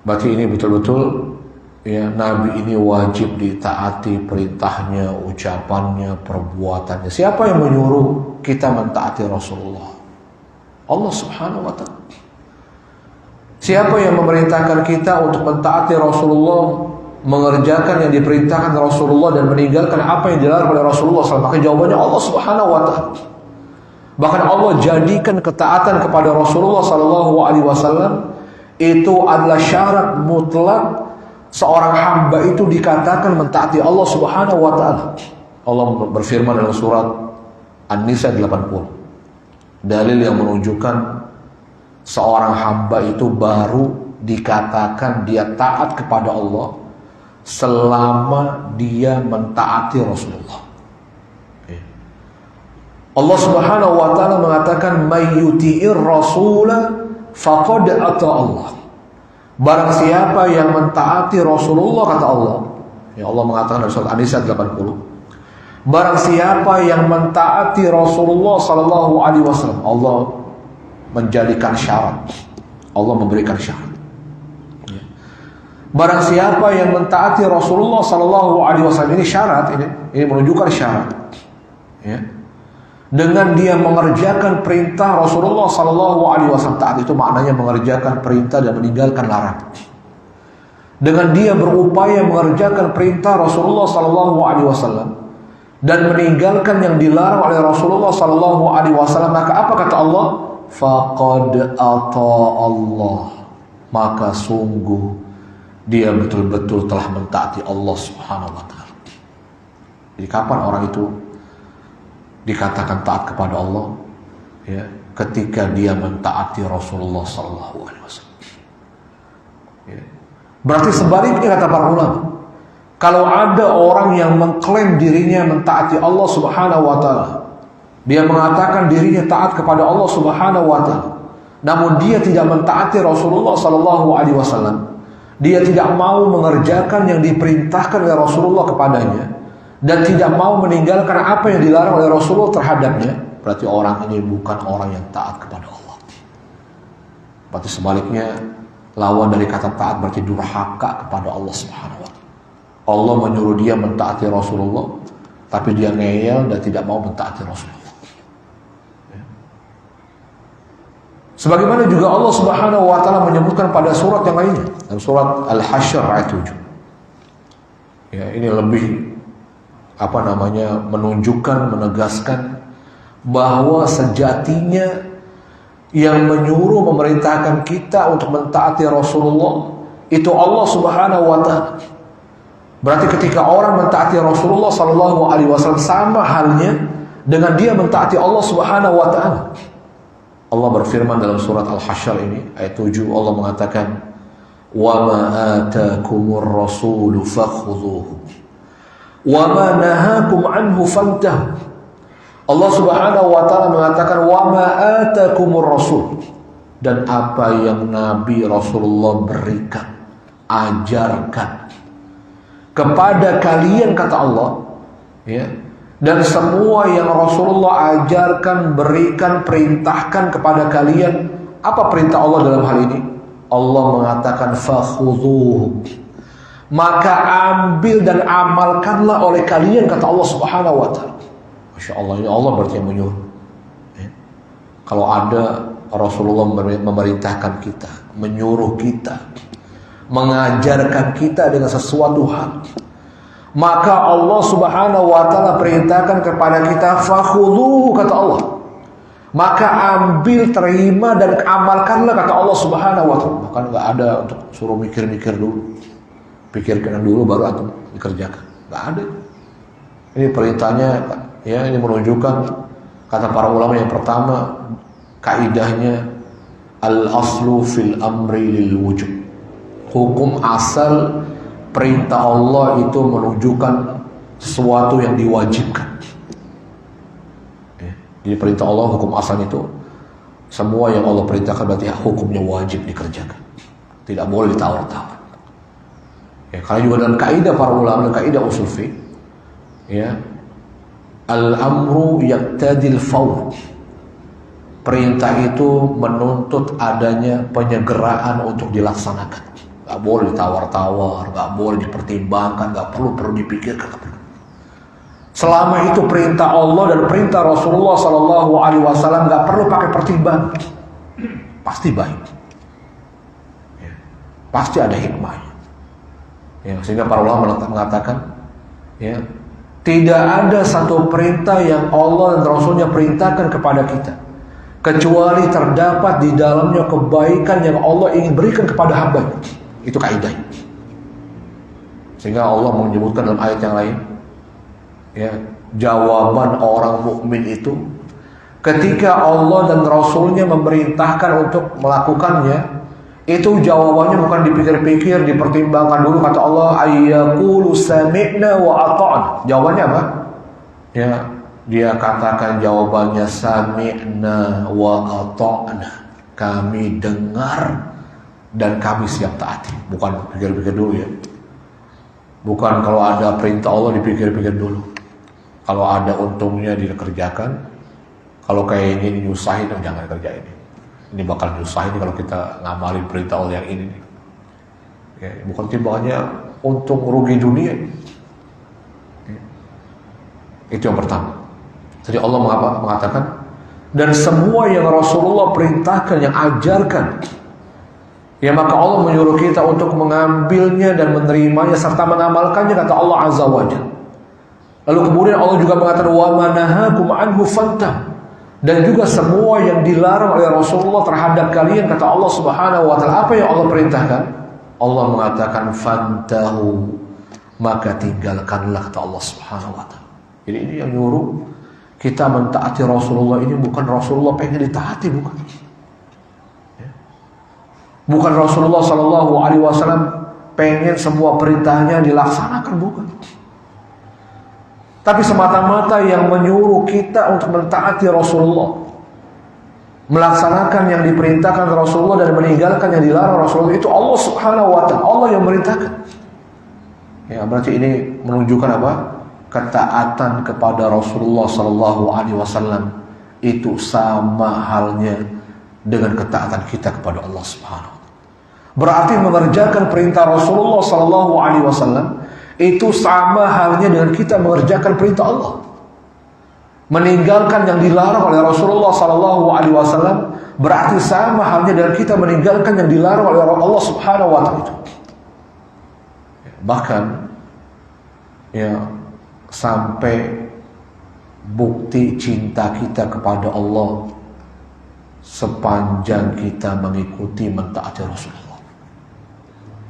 Speaker 1: Berarti ini betul-betul, ya, Nabi ini wajib ditaati perintahnya, ucapannya, perbuatannya. Siapa yang menyuruh kita mentaati Rasulullah? Allah Subhanahu wa taala. Siapa yang memerintahkan kita untuk mentaati Rasulullah, mengerjakan yang diperintahkan Rasulullah dan meninggalkan apa yang dilarang oleh Rasulullah SAW? Maka jawabannya Allah Subhanahu wa taala. Bahkan Allah jadikan ketaatan kepada Rasulullah SAW itu adalah syarat mutlak seorang hamba itu dikatakan mentaati Allah Subhanahu wa taala. Allah berfirman dalam surat An-Nisa 80. Dalil yang menunjukkan seorang hamba itu baru dikatakan dia taat kepada Allah selama dia mentaati Rasulullah. Allah Subhanahu wa taala mengatakan, may yuti'ir rasula faqad ata Allah. Barang siapa yang mentaati Rasulullah, kata Allah. Ya, Allah mengatakan dalam surat An-Nisa 80. Barang siapa yang mentaati Rasulullah sallallahu alaihi wasallam, Allah menjadikan syarat. Allah memberikan syarat. Ya. Barang siapa yang mentaati Rasulullah sallallahu alaihi wasallam, ini syarat, ini menunjukkan syarat. Ya. Dengan dia mengerjakan perintah Rasulullah sallallahu alaihi wasallam, taat itu maknanya mengerjakan perintah dan meninggalkan larangan. Dengan dia berupaya mengerjakan perintah Rasulullah sallallahu alaihi wasallam dan meninggalkan yang dilarang oleh Rasulullah sallallahu alaihi wasallam, maka apa kata Allah? Faqad ata Allah. Maka sungguh dia betul-betul telah mentaati Allah Subhanahu wa taala. Jadi kapan orang itu dikatakan taat kepada Allah? Ya, ketika dia mentaati Rasulullah sallallahu alaihi wasallam. Ya. Berarti sebaliknya, kata para ulama, kalau ada orang yang mengklaim dirinya mentaati Allah Subhanahu wa taala, dia mengatakan dirinya taat kepada Allah Subhanahu wa taala, namun dia tidak mentaati Rasulullah sallallahu alaihi wasallam. Dia tidak mau mengerjakan yang diperintahkan oleh Rasulullah kepadanya dan tidak mau meninggalkan apa yang dilarang oleh Rasulullah terhadapnya. Berarti orang ini bukan orang yang taat kepada Allah. Berarti sebaliknya, lawan dari kata taat berarti durhaka kepada Allah Subhanahu wa taala. Allah menyuruh dia mentaati Rasulullah, tapi dia ngeyel dan tidak mau mentaati Rasulullah. Sebagaimana juga Allah Subhanahu wa taala menyebutkan pada surat yang lainnya, dalam surat Al-Hasyr ayat 7. Ya, ini lebih menunjukkan, menegaskan bahwa sejatinya yang menyuruh, memerintahkan kita untuk mentaati Rasulullah itu Allah Subhanahu wa taala. Berarti ketika orang mentaati Rasulullah sallallahu alaihi wasallam, sama halnya dengan dia mentaati Allah Subhanahu wa taala. Allah berfirman dalam surat Al-Hasyr ini ayat 7, Allah mengatakan, "Wa ma atakumur rasulu fakhudhuhu wa ma nahakum anhu fantahu." Allah Subhanahu wa taala mengatakan, "Wa ma atakumur rasul," dan apa yang Nabi Rasulullah berikan, ajarkan kepada kalian, kata Allah, ya. Dan semua yang Rasulullah ajarkan, berikan, perintahkan kepada kalian, apa perintah Allah dalam hal ini? Allah mengatakan fakhudhuhu, maka ambil dan amalkanlah oleh kalian, kata Allah Subhanahu wa taala. Masya Allah, ini Allah berarti yang menyuruh. Ya. Kalau ada Rasulullah memerintahkan kita, menyuruh kita, mengajarkan kita dengan sesuatu hal, maka Allah Subhanahu wa taala perintahkan kepada kita fakhudhuhu, kata Allah. maka ambil, terima dan amalkanlah, kata Allah Subhanahu wa taala. Bukan nggak ada untuk suruh mikir-mikir dulu. Pikirkan dulu baru antum dikerjakan. Nggak ada. Ini perintahnya ya, ini menunjukkan kata para ulama yang pertama, kaidahnya al-aslu fil amri lil wujub. Hukum asal perintah Allah itu menunjukkan sesuatu yang diwajibkan. Jadi perintah Allah, hukum asalnya itu semua yang Allah perintahkan berarti hukumnya wajib dikerjakan. Tidak boleh ditawar-tawar. Ya, karena juga dalam kaidah para ulama, dalam kaidah usul fiqh, ya, al-amru yaqtadil fawr. Perintah itu menuntut adanya penyegeraan untuk dilaksanakan. Gak boleh ditawar-tawar, gak boleh dipertimbangkan, gak perlu dipikirkan. Selama itu perintah Allah dan perintah Rasulullah SAW, gak perlu pakai pertimbangan, pasti baik, ya, pasti ada hikmahnya. Ya, sehingga para ulama mengatakan, ya, tidak ada satu perintah yang Allah dan Rasulnya perintahkan kepada kita kecuali terdapat di dalamnya kebaikan yang Allah ingin berikan kepada hamba. Itu kaidah. Sehingga Allah menyebutkan dalam ayat yang lain, ya, jawaban orang mukmin itu ketika Allah dan Rasulnya memerintahkan untuk melakukannya, itu jawabannya bukan dipikir-pikir, dipertimbangkan dulu. Kata Allah, ayyaqulu sami'na wa ata'na. Jawabannya apa? Ya, dia katakan jawabannya sami'na wa ata'na. Kami dengar dan kami siap taati. Bukan pikir-pikir dulu ya. Bukan kalau ada perintah Allah dipikir-pikir dulu. Kalau ada untungnya dikerjakan. Kalau kayak ini nyusahin, jangan kerja ini. Ini bakal nyusahin kalau kita ngamalin perintah Allah yang ini. Ya, bukan timbangannya untung rugi dunia. Ya. Itu yang pertama. Jadi Allah mengatakan, dan semua yang Rasulullah perintahkan, yang ajarkan, ya, maka Allah menyuruh kita untuk mengambilnya dan menerimanya serta mengamalkannya, kata Allah Azza wa Jalla. Lalu kemudian Allah juga mengatakan, wa manahakum anhu fantah. Dan juga semua yang dilarang oleh Rasulullah terhadap kalian, kata Allah Subhanahu wa taala. Apa yang Allah perintahkan? Allah mengatakan fantahu, maka tinggalkanlah, kata Allah Subhanahu wa taala. Jadi ini yang nyuruh kita mentaati Rasulullah ini bukan Rasulullah pengen ditaati, bukan. Bukan Rasulullah SAW pengen semua perintahnya dilaksanakan, bukan. Tapi semata-mata yang menyuruh kita untuk mentaati Rasulullah, melaksanakan yang diperintahkan Rasulullah dan meninggalkan yang dilarang Rasulullah, itu Allah Subhanahu wa taala. Allah yang merintahkan. Ya, berarti ini menunjukkan apa? Ketaatan kepada Rasulullah SAW itu sama halnya dengan ketaatan kita kepada Allah Subhanahu wa taala. Berarti mengerjakan perintah Rasulullah SAW itu sama halnya dengan kita mengerjakan perintah Allah. Meninggalkan yang dilarang oleh Rasulullah SAW berarti sama halnya dengan kita meninggalkan yang dilarang oleh Allah Subhanahu wa taala itu. Bahkan ya, sampai bukti cinta kita kepada Allah sepanjang kita mengikuti mentaati Rasulullah.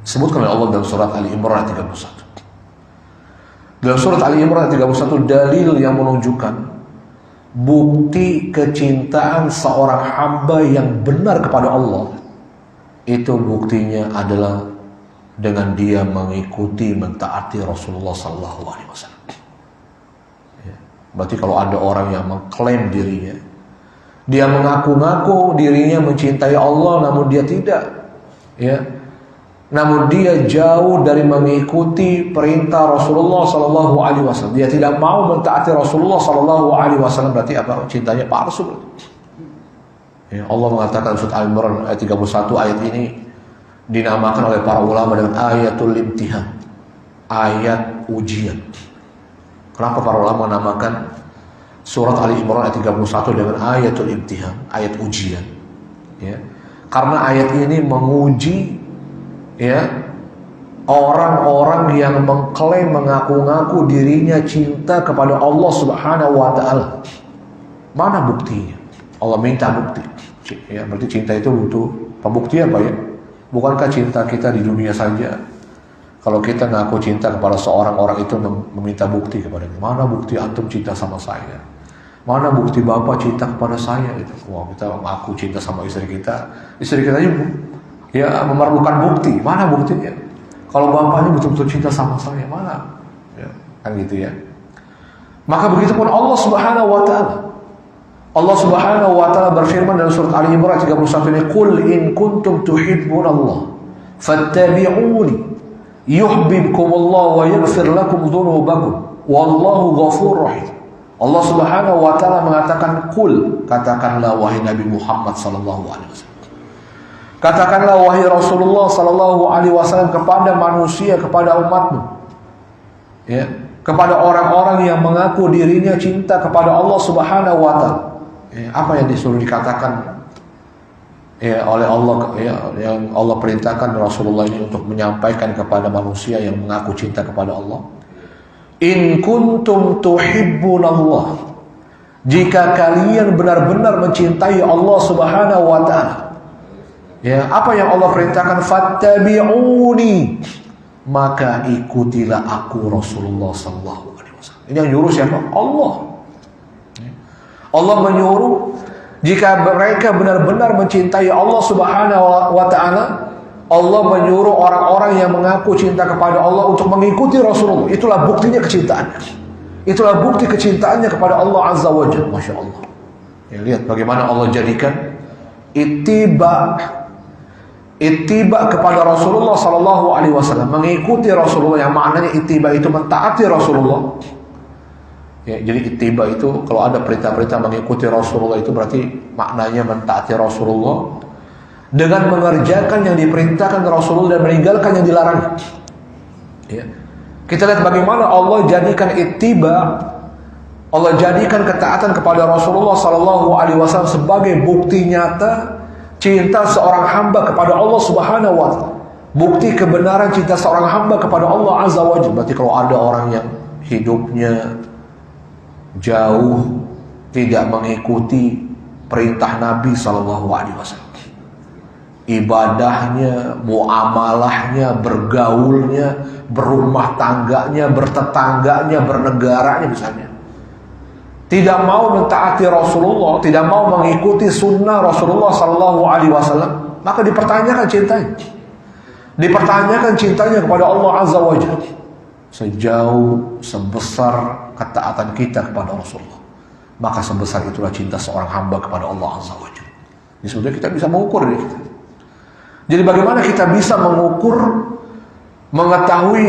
Speaker 1: Disebutkan oleh Allah dalam surat Ali Imran 31. Dalam surat Ali Imran 31 dalil yang menunjukkan bukti kecintaan seorang hamba yang benar kepada Allah. Itu buktinya adalah dengan dia mengikuti mentaati Rasulullah SAW. Ya. Berarti kalau ada orang yang mengklaim dirinya, dia mengaku-ngaku dirinya mencintai Allah, namun dia tidak, ya, namun dia jauh dari mengikuti perintah Rasulullah SAW. Dia tidak mau mentaati Rasulullah SAW. Berarti apa? Cintanya palsu. Ya, Allah mengatakan surat Al-Imran ayat 31, ayat ini dinamakan oleh para ulama dengan ayatul imtihan, ayat ujian. Kenapa para ulama menamakan surat Ali Imran ayat 31 dengan ayatul imtihan, ayat ujian? Ya, karena ayat ini menguji, ya, orang-orang yang mengklaim, mengaku-ngaku dirinya cinta kepada Allah Subhanahu wa taala. Mana buktinya? Allah minta bukti. Ya, berarti cinta itu butuh pembuktian, Pak ya. Bukankah cinta kita di dunia saja? Kalau kita ngaku cinta kepada seorang orang itu meminta bukti kepada kita. Mana bukti antum cinta sama saya? Mana bukti bapak cinta kepada saya? Gitu. Wah, kita ngaku cinta sama istri kita juga ya memerlukan bukti. Mana buktinya? Kalau bapaknya betul-betul cinta sama saya, mana? Ya, kan gitu ya. Maka begitu pun Allah Subhanahu wa taala. Allah Subhanahu wa taala berfirman dalam surat Ali Imran 31 ini, "Qul in kuntum tuhibbunallah fattabi'uni yuhibbukumullah wa yaghfir lakum dzunubakum wallahu ghafurur rahim." Allah Subhanahu wa taala mengatakan, "Qul," katakanlah wahai Nabi Muhammad sallallahu alaihi wasallam. Katakanlah wahai Rasulullah sallallahu alaihi wasallam kepada manusia, kepada umatmu. Ya, kepada orang-orang yang mengaku dirinya cinta kepada Allah Subhanahu wa taala. Ya, apa yang disuruh dikatakan ya oleh Allah, ya, yang Allah perintahkan Rasulullah ini untuk menyampaikan kepada manusia yang mengaku cinta kepada Allah. In kuntum tuhibbunallah, jika kalian benar-benar mencintai Allah Subhanahu wa taala. Ya, apa yang Allah perintahkan? Fattabi'uni, maka ikutilah aku Rasulullah sallallahu alaihi wasallam. Ini yang nyuruh siapa? Allah. Allah menyuruh jika mereka benar-benar mencintai Allah Subhanahu wa taala, Allah menyuruh orang-orang yang mengaku cinta kepada Allah untuk mengikuti Rasulullah. Itulah buktinya kecintaan. Itulah bukti kecintaannya kepada Allah Azza wa Jalla. Masya Allah. Ya, lihat bagaimana Allah jadikan ittiba kepada Rasulullah sallallahu alaihi wasallam, mengikuti Rasulullah, yang maknanya ittiba itu mentaati Rasulullah. Ya, jadi ittiba itu kalau ada perintah-perintah mengikuti Rasulullah itu berarti maknanya mentaati Rasulullah dengan mengerjakan yang diperintahkan Rasulullah dan meninggalkan yang dilarang. Ya. Kita lihat bagaimana Allah jadikan ittiba, Allah jadikan ketaatan kepada Rasulullah sallallahu alaihi wasallam sebagai bukti nyata cinta seorang hamba kepada Allah Subhanahu wa taala. Bukti kebenaran cinta seorang hamba kepada Allah Azza wa Jalla. Berarti kalau ada orang yang hidupnya jauh tidak mengikuti perintah Nabi sallallahu alaihi wasallam, ibadahnya, muamalahnya, bergaulnya, berumah tangganya, bertetangganya, bernegaranya misalnya, tidak mau mentaati Rasulullah, tidak mau mengikuti sunnah Rasulullah sallallahu alaihi wasallam, maka dipertanyakan cintanya. Dipertanyakan cintanya kepada Allah Azza wa Jalla. Sejauh sebesar ketaatan kita kepada Rasulullah, maka sebesar itulah cinta seorang hamba kepada Allah Azza wa Jalla. Ini sudah kita bisa mengukur diri kita. Jadi bagaimana kita bisa mengukur, mengetahui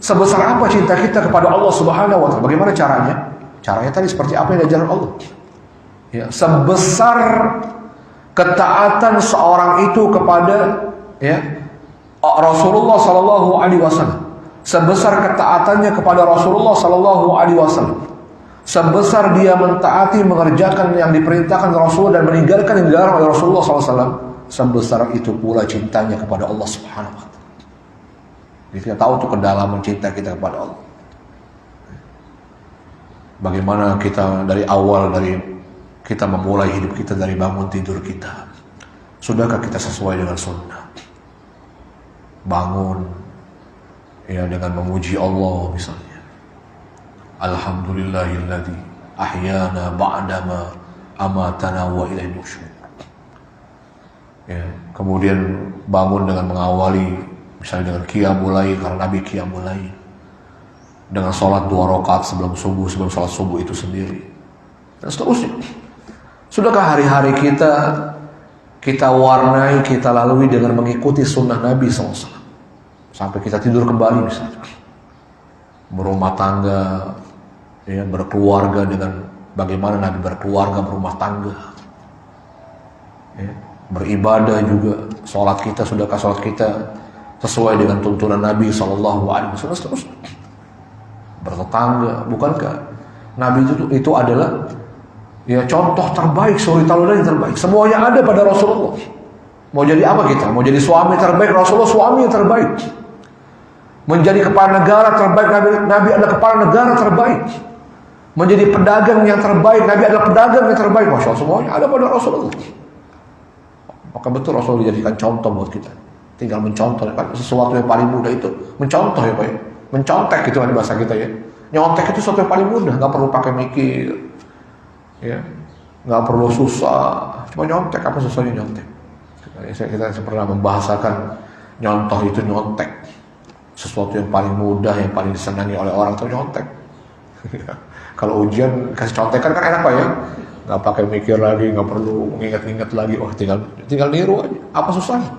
Speaker 1: sebesar apa cinta kita kepada Allah Subhanahu wa taala? Bagaimana caranya? Caranya tadi seperti apa yang diajarkan Allah. Ya, sebesar ketaatan seorang itu kepada ya Rasulullah sallallahu alaihi wasallam, sebesar ketaatannya kepada Rasulullah sallallahu alaihi wasallam, sebesar dia mentaati mengerjakan yang diperintahkan Rasul dan meninggalkan yang dilarang oleh Rasulullah sallallahu alaihi wasallam, sebesar itu pula cintanya kepada Allah Subhanahu wa taala. Jadi kita tahu tuh kedalaman cinta kita kepada Allah. Bagaimana kita dari awal, dari kita memulai hidup kita dari bangun tidur kita, sudahkah kita sesuai dengan sunnah? Bangun ya dengan memuji Allah misalnya, alhamdulillahilladzi ahyana ba'dama amatana wa ilaihi nusyur. Ya, kemudian bangun dengan mengawali misalnya dengan qiyamul lail, karena Nabi qiyamul lail, dengan sholat 2 rakaat sebelum subuh, sebelum sholat subuh itu sendiri, dan seterusnya. Sudahkah hari-hari kita warnai, kita lalui dengan mengikuti sunnah Nabi SAW sampai kita tidur kembali misalnya, berumah tangga, ya, berkeluarga dengan bagaimana Nabi berkeluarga, berumah tangga, ya, beribadah juga, sholat kita, sudahkah sholat kita sesuai dengan tuntunan Nabi SAW, terus bertetangga, bukankah Nabi itu adalah ya contoh terbaik, suri tauladan yang terbaik, semuanya ada pada Rasulullah. Mau jadi apa kita? Mau jadi suami terbaik Rasulullah, suami yang terbaik. Menjadi kepala negara terbaik, Nabi adalah kepala negara terbaik. menjadi pedagang yang terbaik. Nabi adalah pedagang yang terbaik. Masya Allah, semuanya ada pada Rasulullah. Maka betul Rasul dijadikan contoh buat kita. Tinggal mencontoh, kan sesuatu yang paling mudah itu mencontoh ya Pak ya. Mencontek gitu kan bahasa kita ya. Nyontek itu sesuatu yang paling mudah, nggak perlu pakai mikir, ya, nggak perlu susah. Cuma nyontek, apa susahnya nyontek? Kita pernah membahasakan nyontoh itu nyontek. Sesuatu yang paling mudah, yang paling disenangi oleh orang itu nyontek. Kalau ujian kasih contekan kan enak Pak ya. Nggak pakai mikir lagi, nggak perlu mengingat-ingat lagi. Oh tinggal niru aja. Apa susahnya?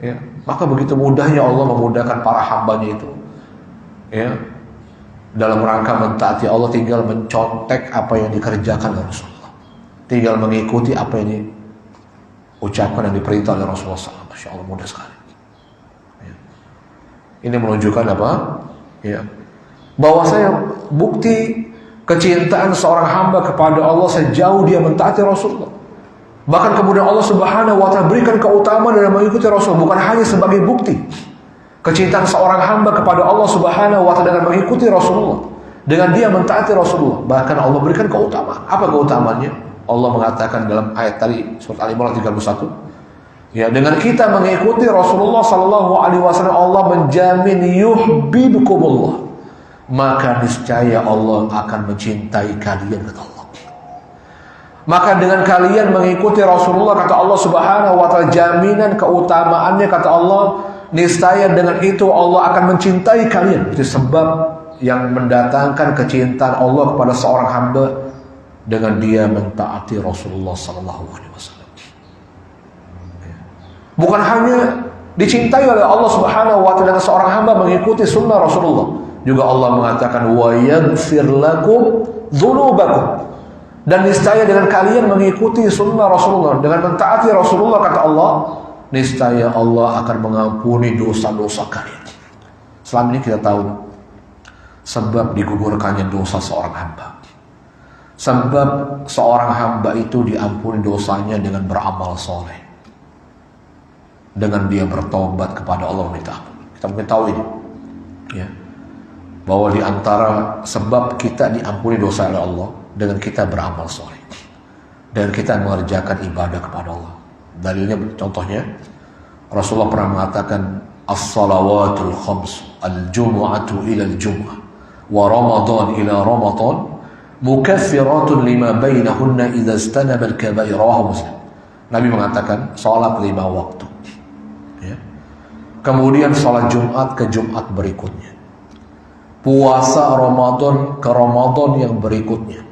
Speaker 1: Ya, maka begitu mudahnya Allah memudahkan para hambanya itu. Ya, dalam rangka mentaati Allah, tinggal mencontek apa yang dikerjakan oleh Rasulullah. Tinggal mengikuti apa yang diucapkan dan diperintah oleh Rasulullah SAW. Masya Allah, mudah sekali. Ya. Ini menunjukkan apa? Ya, bahwasanya bukti kecintaan seorang hamba kepada Allah sejauh dia mentaati Rasulullah. Bahkan kemudian Allah Subhanahu wa Ta'ala berikan keutamaan dalam mengikuti Rasul, bukan hanya sebagai bukti kecintaan seorang hamba kepada Allah Subhanahu wa Ta'ala dengan mengikuti Rasulullah, dengan dia mentaati Rasulullah, bahkan Allah berikan keutamaan. Apa keutamaannya? Allah mengatakan dalam ayat tadi surat Al-Imran 31, ya, dengan kita mengikuti Rasulullah sallallahu alaihi wasallam, Allah menjamin yuhibbukumullah, maka niscaya Allah akan mencintai kalian, kata Allah. Maka dengan kalian mengikuti Rasulullah, kata Allah Subhanahu wa Ta'ala, jaminan keutamaannya, kata Allah, niscaya dengan itu Allah akan mencintai kalian. Itu sebab yang mendatangkan kecintaan Allah kepada seorang hamba dengan dia mentaati Rasulullah sallallahu alaihi wasallam. Bukan hanya dicintai oleh Allah Subhanahu wa Ta'ala dengan seorang hamba mengikuti sunnah Rasulullah, juga Allah mengatakan wa yaghfir lakum dzunubakum. Dan niscaya dengan kalian mengikuti sunnah Rasulullah, dengan mentaati Rasulullah, kata Allah, niscaya Allah akan mengampuni dosa-dosa kalian. Selama ini kita tahu sebab digugurkannya dosa seorang hamba. Sebab seorang hamba itu diampuni dosanya dengan beramal soleh, dengan dia bertobat kepada Allah minta ampun. Kita mungkin tahu ini, ya, bahwa di antara sebab kita diampuni dosa oleh Allah dengan kita beramal soleh dan kita mengerjakan ibadah kepada Allah. Dalilnya, contohnya Rasulullah pernah mengatakan as-salawatul khams, al-jumu'atu ila al-jumu'ah wa ramadan ila ramadan mukaffiratun lima bainahunna idza istanaba al-kaba'ir. Rawahu Muslim. Nabi mengatakan salat 5 waktu, ya. Kemudian salat Jumat ke Jumat berikutnya, puasa Ramadan ke Ramadan yang berikutnya.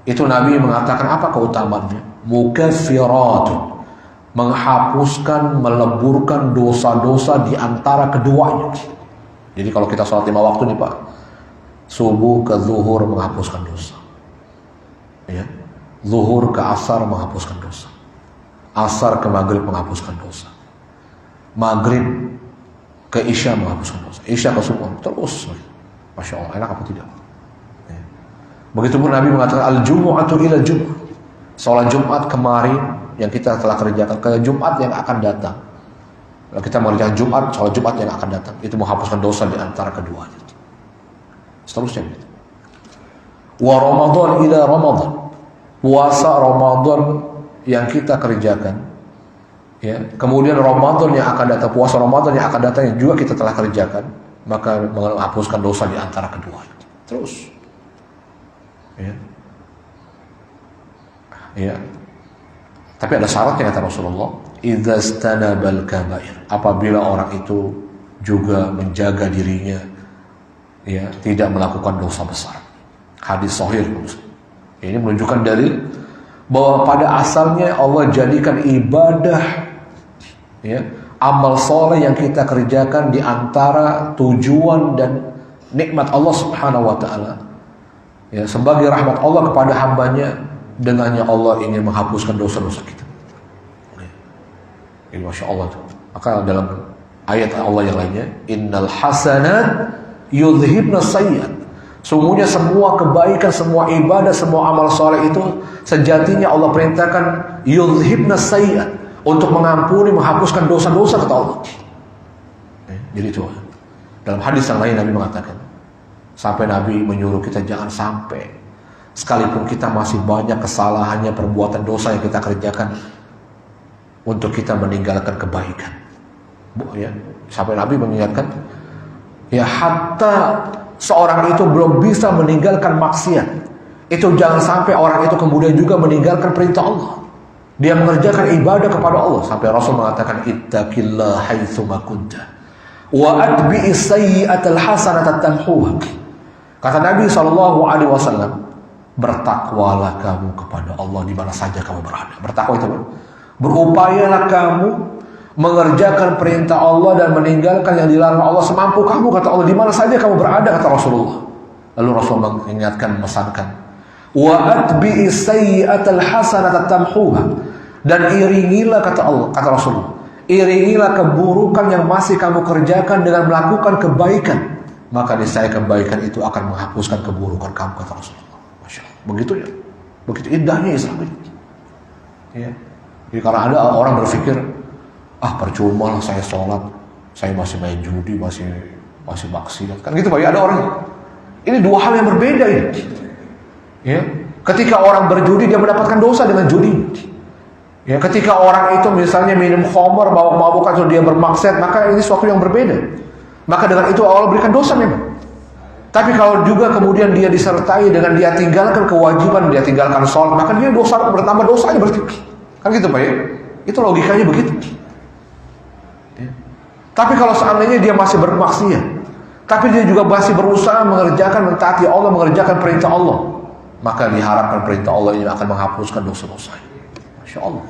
Speaker 1: Itu Nabi mengatakan apa keutamaannya? Mukaffiratun, menghapuskan, meleburkan dosa-dosa di antara keduanya. Jadi kalau kita sholat 5 waktu nih Pak, subuh ke zuhur menghapuskan dosa, ya. Zuhur ke asar menghapuskan dosa, asar ke maghrib menghapuskan dosa, maghrib ke isya menghapuskan dosa, isya ke subuh, terus. Masya Allah, enak apa tidak? Ya. Begitupun Nabi mengatakan al-jumu'atu ila jumu'ah, sholat Jumat kemarin yang kita telah kerjakan ke Jumat yang akan datang. Kalau kita mengerjakan Jumat, sholat Jumat yang akan datang, itu menghapuskan dosa di antara keduanya. Seterusnya. Wa Ramadan ila Ramadan, puasa Ramadan yang kita kerjakan, ya. Kemudian Ramadan yang akan datang, puasa Ramadan yang akan datang yang juga kita telah kerjakan, maka menghapuskan dosa di antara keduanya. Terus, ya, ya. Tapi ada syaratnya, kata Rasulullah, idza istanabal kaba'ir, apabila orang itu juga menjaga dirinya, ya, tidak melakukan dosa besar. Hadis sahih. Ini menunjukkan dalil bahwa pada asalnya Allah jadikan ibadah, ya, amal soleh yang kita kerjakan di antara tujuan dan nikmat Allah Subhanahu wa Ta'ala, ya, sebagai rahmat Allah kepada hambanya. Dengannya Allah ingin menghapuskan dosa-dosa kita. Ini Masya Allah. Maka dalam ayat Allah yang lainnya, innal hasanat yudhibna sayyi'at, sungguhnya semua kebaikan, semua ibadah, semua amal soleh itu sejatinya Allah perintahkan yudhibna sayyi'at, untuk mengampuni, menghapuskan dosa-dosa, kata Allah. Jadi itu dalam hadis yang lain Nabi mengatakan, Sampai Nabi menyuruh kita jangan sampai, sekalipun kita masih banyak kesalahannya, perbuatan dosa yang kita kerjakan, untuk kita meninggalkan kebaikan. Ya, sampai Nabi mengingatkan, ya hatta seorang itu belum bisa meninggalkan maksiat, itu jangan sampai orang itu kemudian juga meninggalkan perintah Allah. Dia mengerjakan ibadah kepada Allah, sampai Rasul mengatakan ittaqillah haitsuma kunta wa atbi'is sayyi'atal hasanata tamhuha. Kata Nabi SAW, bertakwalah kamu kepada Allah di mana saja kamu berada. Bertakwa itu berupayalah kamu mengerjakan perintah Allah dan meninggalkan yang dilarang Allah semampu kamu, kata Allah, di mana saja kamu berada, kata Rasulullah. Lalu Rasul mengingatkan, memesankan, wa atbi'is sayyi'atal hasanata tamhuha, dan iringilah, kata Allah, kata Rasulullah, iringilah keburukan yang masih kamu kerjakan dengan melakukan kebaikan, maka niscaya kebaikan itu akan menghapuskan keburukan kamu, kata Rasulullah. Masya Allah. Begitu ya, begitu indahnya Islam ini. Ya. Jadi karena ada orang berpikir, percuma lah saya sholat, saya masih main judi, masih maksiat, kan gitu Pak ya. Ada orang, ini dua hal yang berbeda ini. Ya, ketika orang berjudi dia mendapatkan dosa dengan judi. Ya, ketika orang itu misalnya minum khamar, mabuk-mabuk, atau dia bermaksiat, maka ini suatu yang berbeda. Maka dengan itu Allah berikan dosa memang. Tapi kalau juga kemudian dia disertai dengan dia tinggalkan kewajiban, dia tinggalkan sholat, maka dia dosa bertambah dosanya berarti. Kan gitu Pak ya. Itu logikanya begitu. Ya. Tapi kalau seandainya dia masih bermaksiat, tapi dia juga masih berusaha mengerjakan, mentaati Allah, mengerjakan perintah Allah, maka diharapkan perintah Allah ini akan menghapuskan dosa-dosa. Masya Allah.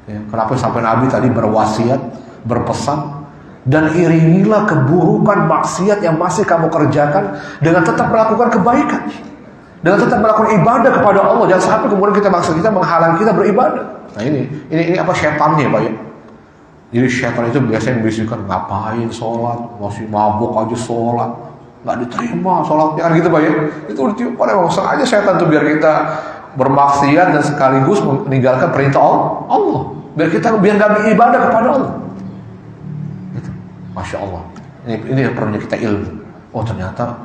Speaker 1: Ya, kenapa sampai Nabi tadi berwasiat, berpesan, dan iringilah keburukan maksiat yang masih kamu kerjakan dengan tetap melakukan kebaikan, dengan tetap melakukan ibadah kepada Allah. Jangan sampai kemudian kita maksud kita menghalang kita beribadah. Nah ini apa syaitannya Pak ya. Jadi syaitan itu biasanya membisikkan, ngapain sholat, masih mabuk aja sholat, nggak diterima sholatnya, kan gitu Pak ya. Itu pada sengaja syaitan tuh biar kita bermaksiat dan sekaligus meninggalkan perintah Allah, biar nggak beribadah kepada Allah. Gitu. Masya Allah. Ini yang perlunya kita ilmu. Oh ternyata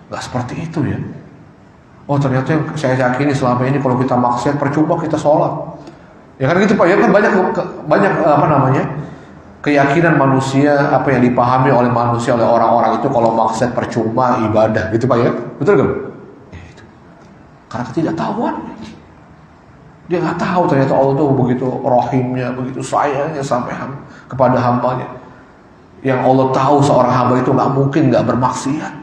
Speaker 1: nggak seperti itu ya. Oh ternyata yang saya yakini selama ini kalau kita maksiat percuma kita sholat. Ya kan gitu Pak ya, kan banyak apa namanya, keyakinan manusia, apa yang dipahami oleh manusia, oleh orang-orang itu kalau maksiat percuma ibadah, gitu Pak ya, betul kan? Ya, itu. Karena ketidaktahuan. Dia nggak tahu ternyata Allah itu begitu rahimnya, begitu sayangnya sampai kepada hambanya. Yang Allah tahu seorang hamba itu nggak mungkin nggak bermaksiat,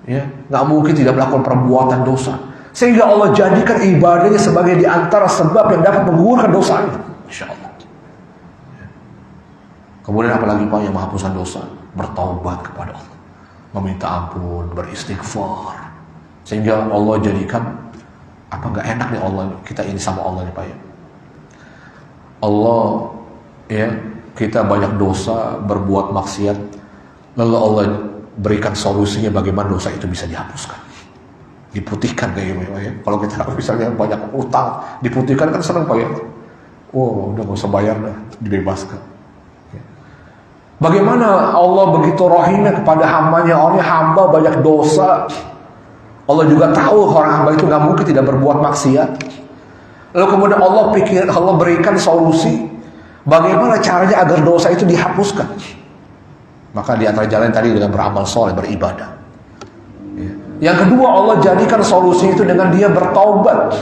Speaker 1: ya, nggak mungkin tidak melakukan perbuatan dosa, sehingga Allah jadikan ibadahnya sebagai diantara sebab yang dapat menggugurkan dosanya. Insya Allah. Kemudian apalagi Pak yang menghapuskan dosa? Bertaubat kepada Allah, meminta ampun, beristighfar, sehingga Allah jadikan apa nggak enak nih Allah kita ini sama Allah nih Pak ya. Allah ya, kita banyak dosa, berbuat maksiat, lalu Allah berikan solusinya bagaimana dosa itu bisa dihapuskan, diputihkan kayak gitu ya. Kalau kita misalnya banyak utang, diputihkan kan senang Pak ya. Oh udah nggak usah bayar dah, dibebaskan. Bagaimana Allah begitu rahimnya kepada hambanya. Orangnya hamba banyak dosa, Allah juga tahu orang hamba itu nggak mungkin tidak berbuat maksiat. Lalu kemudian Allah berikan solusi bagaimana caranya agar dosa itu dihapuskan. Maka di antara jalan tadi dengan beramal soleh, beribadah. Yang kedua, Allah jadikan solusi itu dengan dia bertaubat.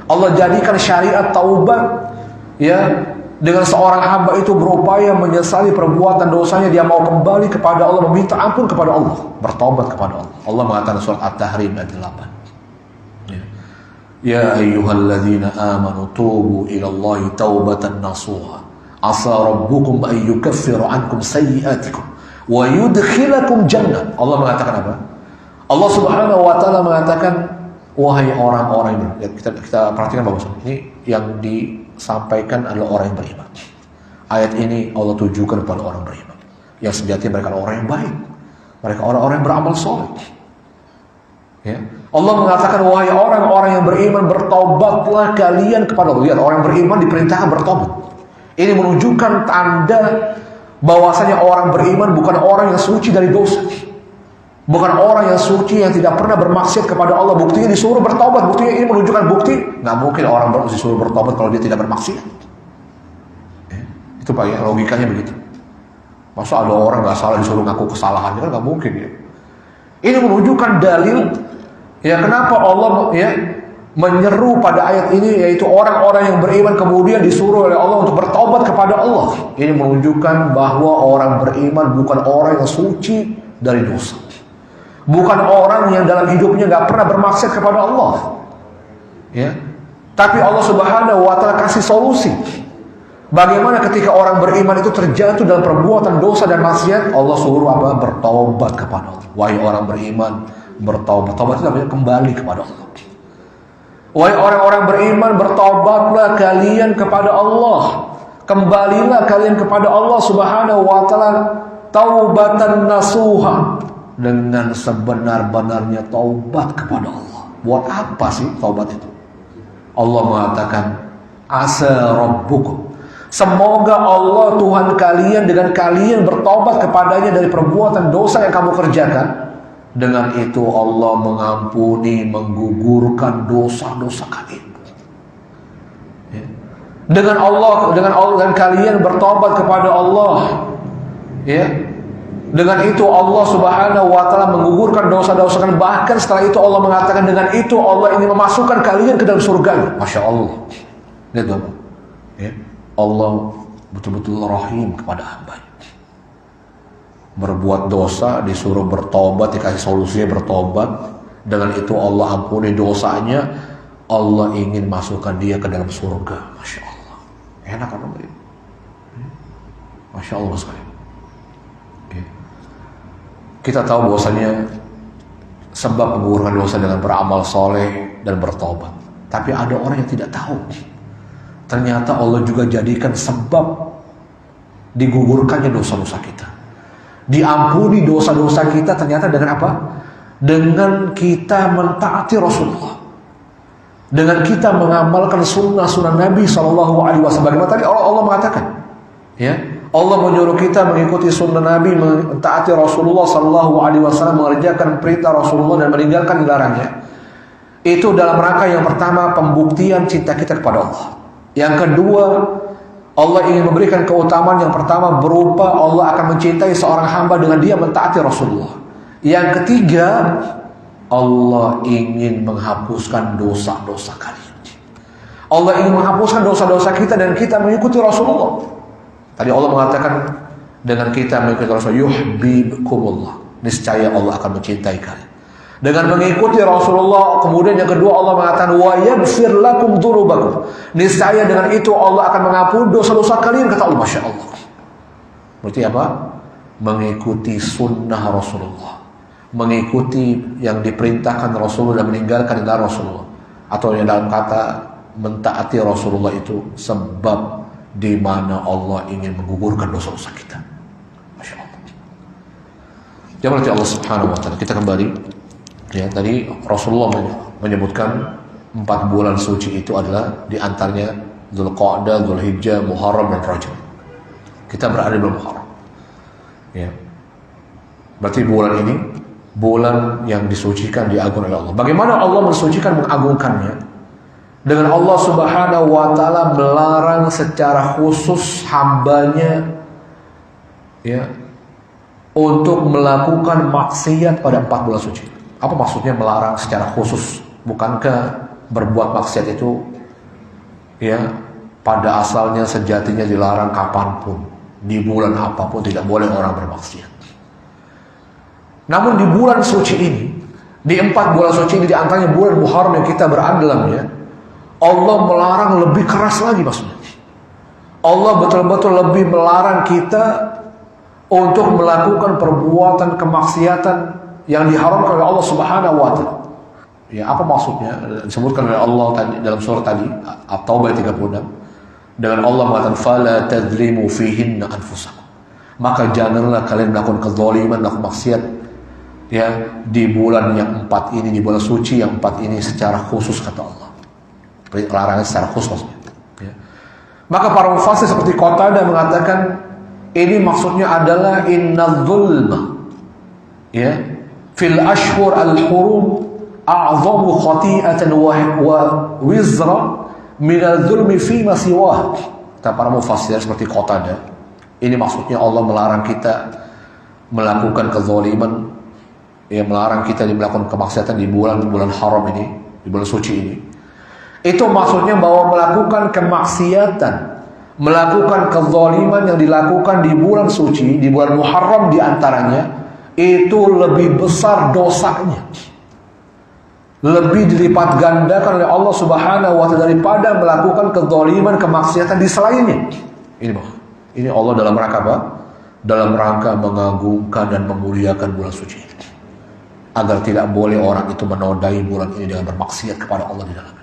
Speaker 1: Allah jadikan syariat taubat, ya. Dengan seorang hamba itu berupaya menyesali perbuatan dosanya, dia mau kembali kepada Allah, meminta ampun kepada Allah, bertobat kepada Allah. Allah mengatakan surat At-Tahrim ayat 8. Ya ayyuhalladzina amanu tubu ilallahi taubatan nasuha. Asa rabbukum an yukaffiru ankum sayyi'atikum wa yudkhilakum jannah. Allah mengatakan apa? Allah Subhanahu wa taala mengatakan, wahai orang-orang ini, kita perhatikan bagus. Ini yang disampaikan adalah orang yang beriman. Ayat ini Allah tujukan kepada orang beriman. Yang sejati mereka adalah orang yang baik. Mereka orang-orang yang beramal soleh. Ya. Allah mengatakan, wahai orang-orang yang beriman, bertobatlah kalian kepada Allah. Lihat, orang beriman diperintahkan bertobat. Ini menunjukkan tanda bahwasanya orang beriman bukan orang yang suci dari dosa. bukan orang yang suci yang tidak pernah bermaksiat kepada Allah. Buktinya disuruh bertobat, buktinya ini menunjukkan bukti. Nggak mungkin orang disuruh bertobat kalau dia tidak bermaksiat. Itu Pak ya, logikanya begitu. Masa ada orang nggak salah disuruh ngaku kesalahannya, kan nggak mungkin ya. Ini menunjukkan dalil ya kenapa Allah ya menyeru pada ayat ini, yaitu orang-orang yang beriman kemudian disuruh oleh Allah untuk bertobat kepada Allah. Ini menunjukkan bahwa orang beriman bukan orang yang suci dari dosa, bukan orang yang dalam hidupnya nggak pernah bermaksiat kepada Allah, ya. Tapi Allah Subhanahu Wa Taala kasih solusi. Bagaimana ketika orang beriman itu terjatuh dalam perbuatan dosa dan maksiat, Allah suruh apa? Bertobat kepada Allah. Wahai orang beriman, bertobat. Tobat itu namanya kembali kepada Allah. Wahai orang-orang beriman, bertobatlah kalian kepada Allah. Kembalilah kalian kepada Allah Subhanahu Wa Taala taubatan nasuha, dengan sebenar-benarnya taubat kepada Allah. Buat apa sih taubat itu? Allah mengatakan, asa rabbukum, semoga Allah Tuhan kalian dengan kalian bertobat kepadanya dari perbuatan dosa yang kamu kerjakan. Dengan itu Allah mengampuni, menggugurkan dosa-dosa kalian. Ya. Dengan dan kalian bertobat kepada Allah, ya. Dengan itu Allah Subhanahu Wa Taala menggugurkan dosa-dosa kalian. Bahkan setelah itu Allah mengatakan, dengan itu Allah ingin memasukkan kalian ke dalam surga. Masya Allah. Lihat Bapak. Ya. Allah betul-betul rahim kepada hambanya. Berbuat dosa disuruh bertobat, dikasih solusinya bertobat. Dengan itu Allah ampuni dosanya. Allah ingin masukkan dia ke dalam surga. Masya Allah. Enak kan Bapak? Masya Allah sekali. Kita tahu bahwasanya sebab menggugurkan dosa dengan beramal soleh dan bertobat. Tapi ada orang yang tidak tahu. Ternyata Allah juga jadikan sebab digugurkannya dosa-dosa kita. Diampuni dosa-dosa kita ternyata dengan apa? Dengan kita mentaati Rasulullah. Dengan kita mengamalkan sunnah-sunnah Nabi SAW. Bagaimana tadi Allah mengatakan, ya, Allah menyuruh kita mengikuti sunnah Nabi, mentaati Rasulullah SAW, mengerjakan perintah Rasulullah dan meninggalkan dilarangnya. Itu dalam rangka yang pertama, pembuktian cinta kita kepada Allah. Yang kedua, Allah ingin memberikan keutamaan yang pertama berupa Allah akan mencintai seorang hamba dengan dia mentaati Rasulullah. Yang ketiga, Allah ingin menghapuskan dosa-dosa kalian. Allah ingin menghapuskan dosa-dosa kita dan kita mengikuti Rasulullah. Tadi Allah mengatakan, dengan kita mengikuti Rasulullah, yuhibbukumullah, niscaya Allah akan mencintai kalian. Dengan mengikuti Rasulullah, kemudian yang kedua Allah mengatakan, wa yaghfir lakum dzunubakum, niscaya dengan itu Allah akan mengampuni dosa-dosa kalian, kata Allah. Masya Allah. Berarti apa? Mengikuti sunnah Rasulullah, mengikuti yang diperintahkan Rasulullah dan meninggalkan dari Rasulullah, atau yang dalam kata mentaati Rasulullah itu sebab di mana Allah ingin menggugurkan dosa-dosa kita. Masya Allah. Ya berarti Allah Subhanahu Wa Taala. Kita kembali. Ya, tadi Rasulullah menyebutkan 4 bulan suci itu adalah diantaranya Dzulqa'dah, Dzulhijjah, Muharram dan Rajab. Kita berada di bulan Muharram. Ya. Berarti bulan ini bulan yang disucikan, diagungkan oleh Allah. Bagaimana Allah mensucikan, mengagungkannya? Dengan Allah Subhanahu Wa Taala melarang secara khusus hambanya, ya, untuk melakukan maksiat pada 4 bulan suci. Apa maksudnya melarang secara khusus? Bukankah berbuat maksiat itu, ya, pada asalnya sejatinya dilarang kapanpun, di bulan apapun tidak boleh orang bermaksiat. Namun di bulan suci ini, di 4 bulan suci ini, di antaranya bulan Muharram yang kita berada dalamnya, Allah melarang lebih keras lagi maksudnya. Allah betul-betul lebih melarang kita untuk melakukan perbuatan kemaksiatan yang diharamkan oleh Allah Subhanahu Wa Taala. Ya, apa maksudnya? Disebutkan oleh Allah tadi dalam surah tadi At-Taubah 36, dengan Allah mengatakan fala tadzlimu fihinna anfusakum, maka janganlah kalian melakukan kezaliman, melakukan maksiat, ya, di bulan yang 4 ini, di bulan suci yang 4 ini secara khusus, kata Allah. Larangan secara khusus maksudnya, ya. Maka para mufassir seperti Qatadah mengatakan ini maksudnya adalah innadz-dzulma, ya, fil ashhur al-hurum a'zamu khati'atan wa wizra min al-dhulmi fi ma siwah. Kata para mufassir seperti Qatadah, ini maksudnya Allah melarang kita melakukan kezaliman, ya, melarang kita melakukan kemaksiatan di bulan haram ini, di bulan suci ini. Itu maksudnya bahwa melakukan kemaksiatan, melakukan kezaliman yang dilakukan di bulan suci, di bulan Muharram di antaranya, itu lebih besar dosanya, lebih dilipat gandakan oleh Allah Subhanahu wa Ta'ala daripada melakukan kezaliman, kemaksiatan di selainnya. Ini Allah dalam rangka apa? Dalam rangka mengagungkan dan memuliakan bulan suci, agar tidak boleh orang itu menodai bulan ini dengan bermaksiat kepada Allah di dalamnya.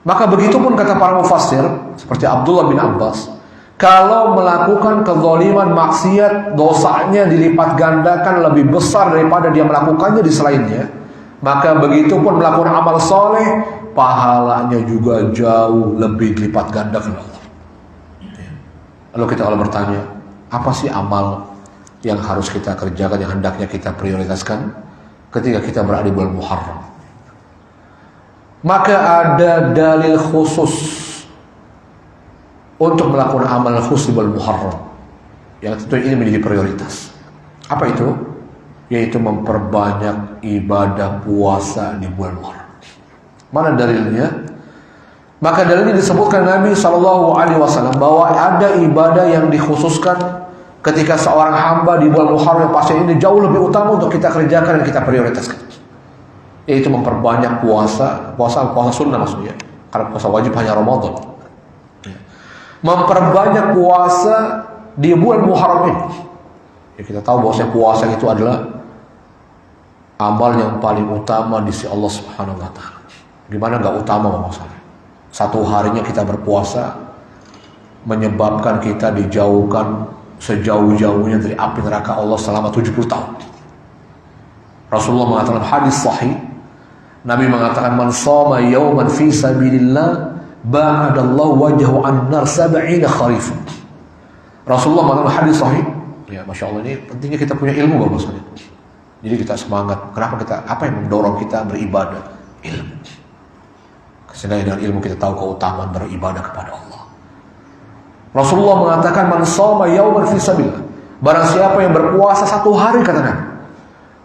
Speaker 1: Maka begitu pun kata para mufassir seperti Abdullah bin Abbas, kalau melakukan kezaliman, maksiat, dosanya dilipat gandakan lebih besar daripada dia melakukannya di selainnya, maka begitu pun melakukan amal soleh, pahalanya juga jauh lebih dilipat gandakan Allah. Lalu kita kalau bertanya, apa sih amal yang harus kita kerjakan, yang hendaknya kita prioritaskan ketika kita berada di bulan Muharram? Maka ada dalil khusus untuk melakukan amal khusus di bulan Muharram, yang tentu ini menjadi prioritas. Apa itu? Yaitu memperbanyak ibadah puasa di bulan Muharram. Mana dalilnya? Maka dalilnya disebutkan Nabi SAW bahwa ada ibadah yang dikhususkan ketika seorang hamba di bulan Muharram, pasti ini jauh lebih utama untuk kita kerjakan dan kita prioritaskan, yaitu memperbanyak puasa sunnah maksudnya, karena puasa wajib hanya Ramadan. Memperbanyak puasa di bulan Muharram ini. Ya, kita tahu bahwasanya puasa itu adalah amal yang paling utama di sisi Allah Subhanahu wa Ta'ala. Gimana gak utama maksudnya? Satu harinya kita berpuasa menyebabkan kita dijauhkan sejauh-jauhnya dari api neraka Allah selama 70 tahun. Rasulullah mengatakan hadis sahih, Nabi mengatakan man shoma yawman fi sabilillah ba'adallahu wajhahu an-nar 70 kharifan. Rasulullah mengatakan hadis sahih. Ya, Masya Allah, ini pentingnya kita punya ilmu Bapak sekalian. Jadi kita semangat. Kenapa apa yang mendorong kita beribadah? Ilmu. Sehingga dengan ilmu kita tahu keutamaan beribadah kepada Allah. Rasulullah mengatakan man shoma yawman fi sabilillah. Barang siapa yang berpuasa satu hari, kata Nabi,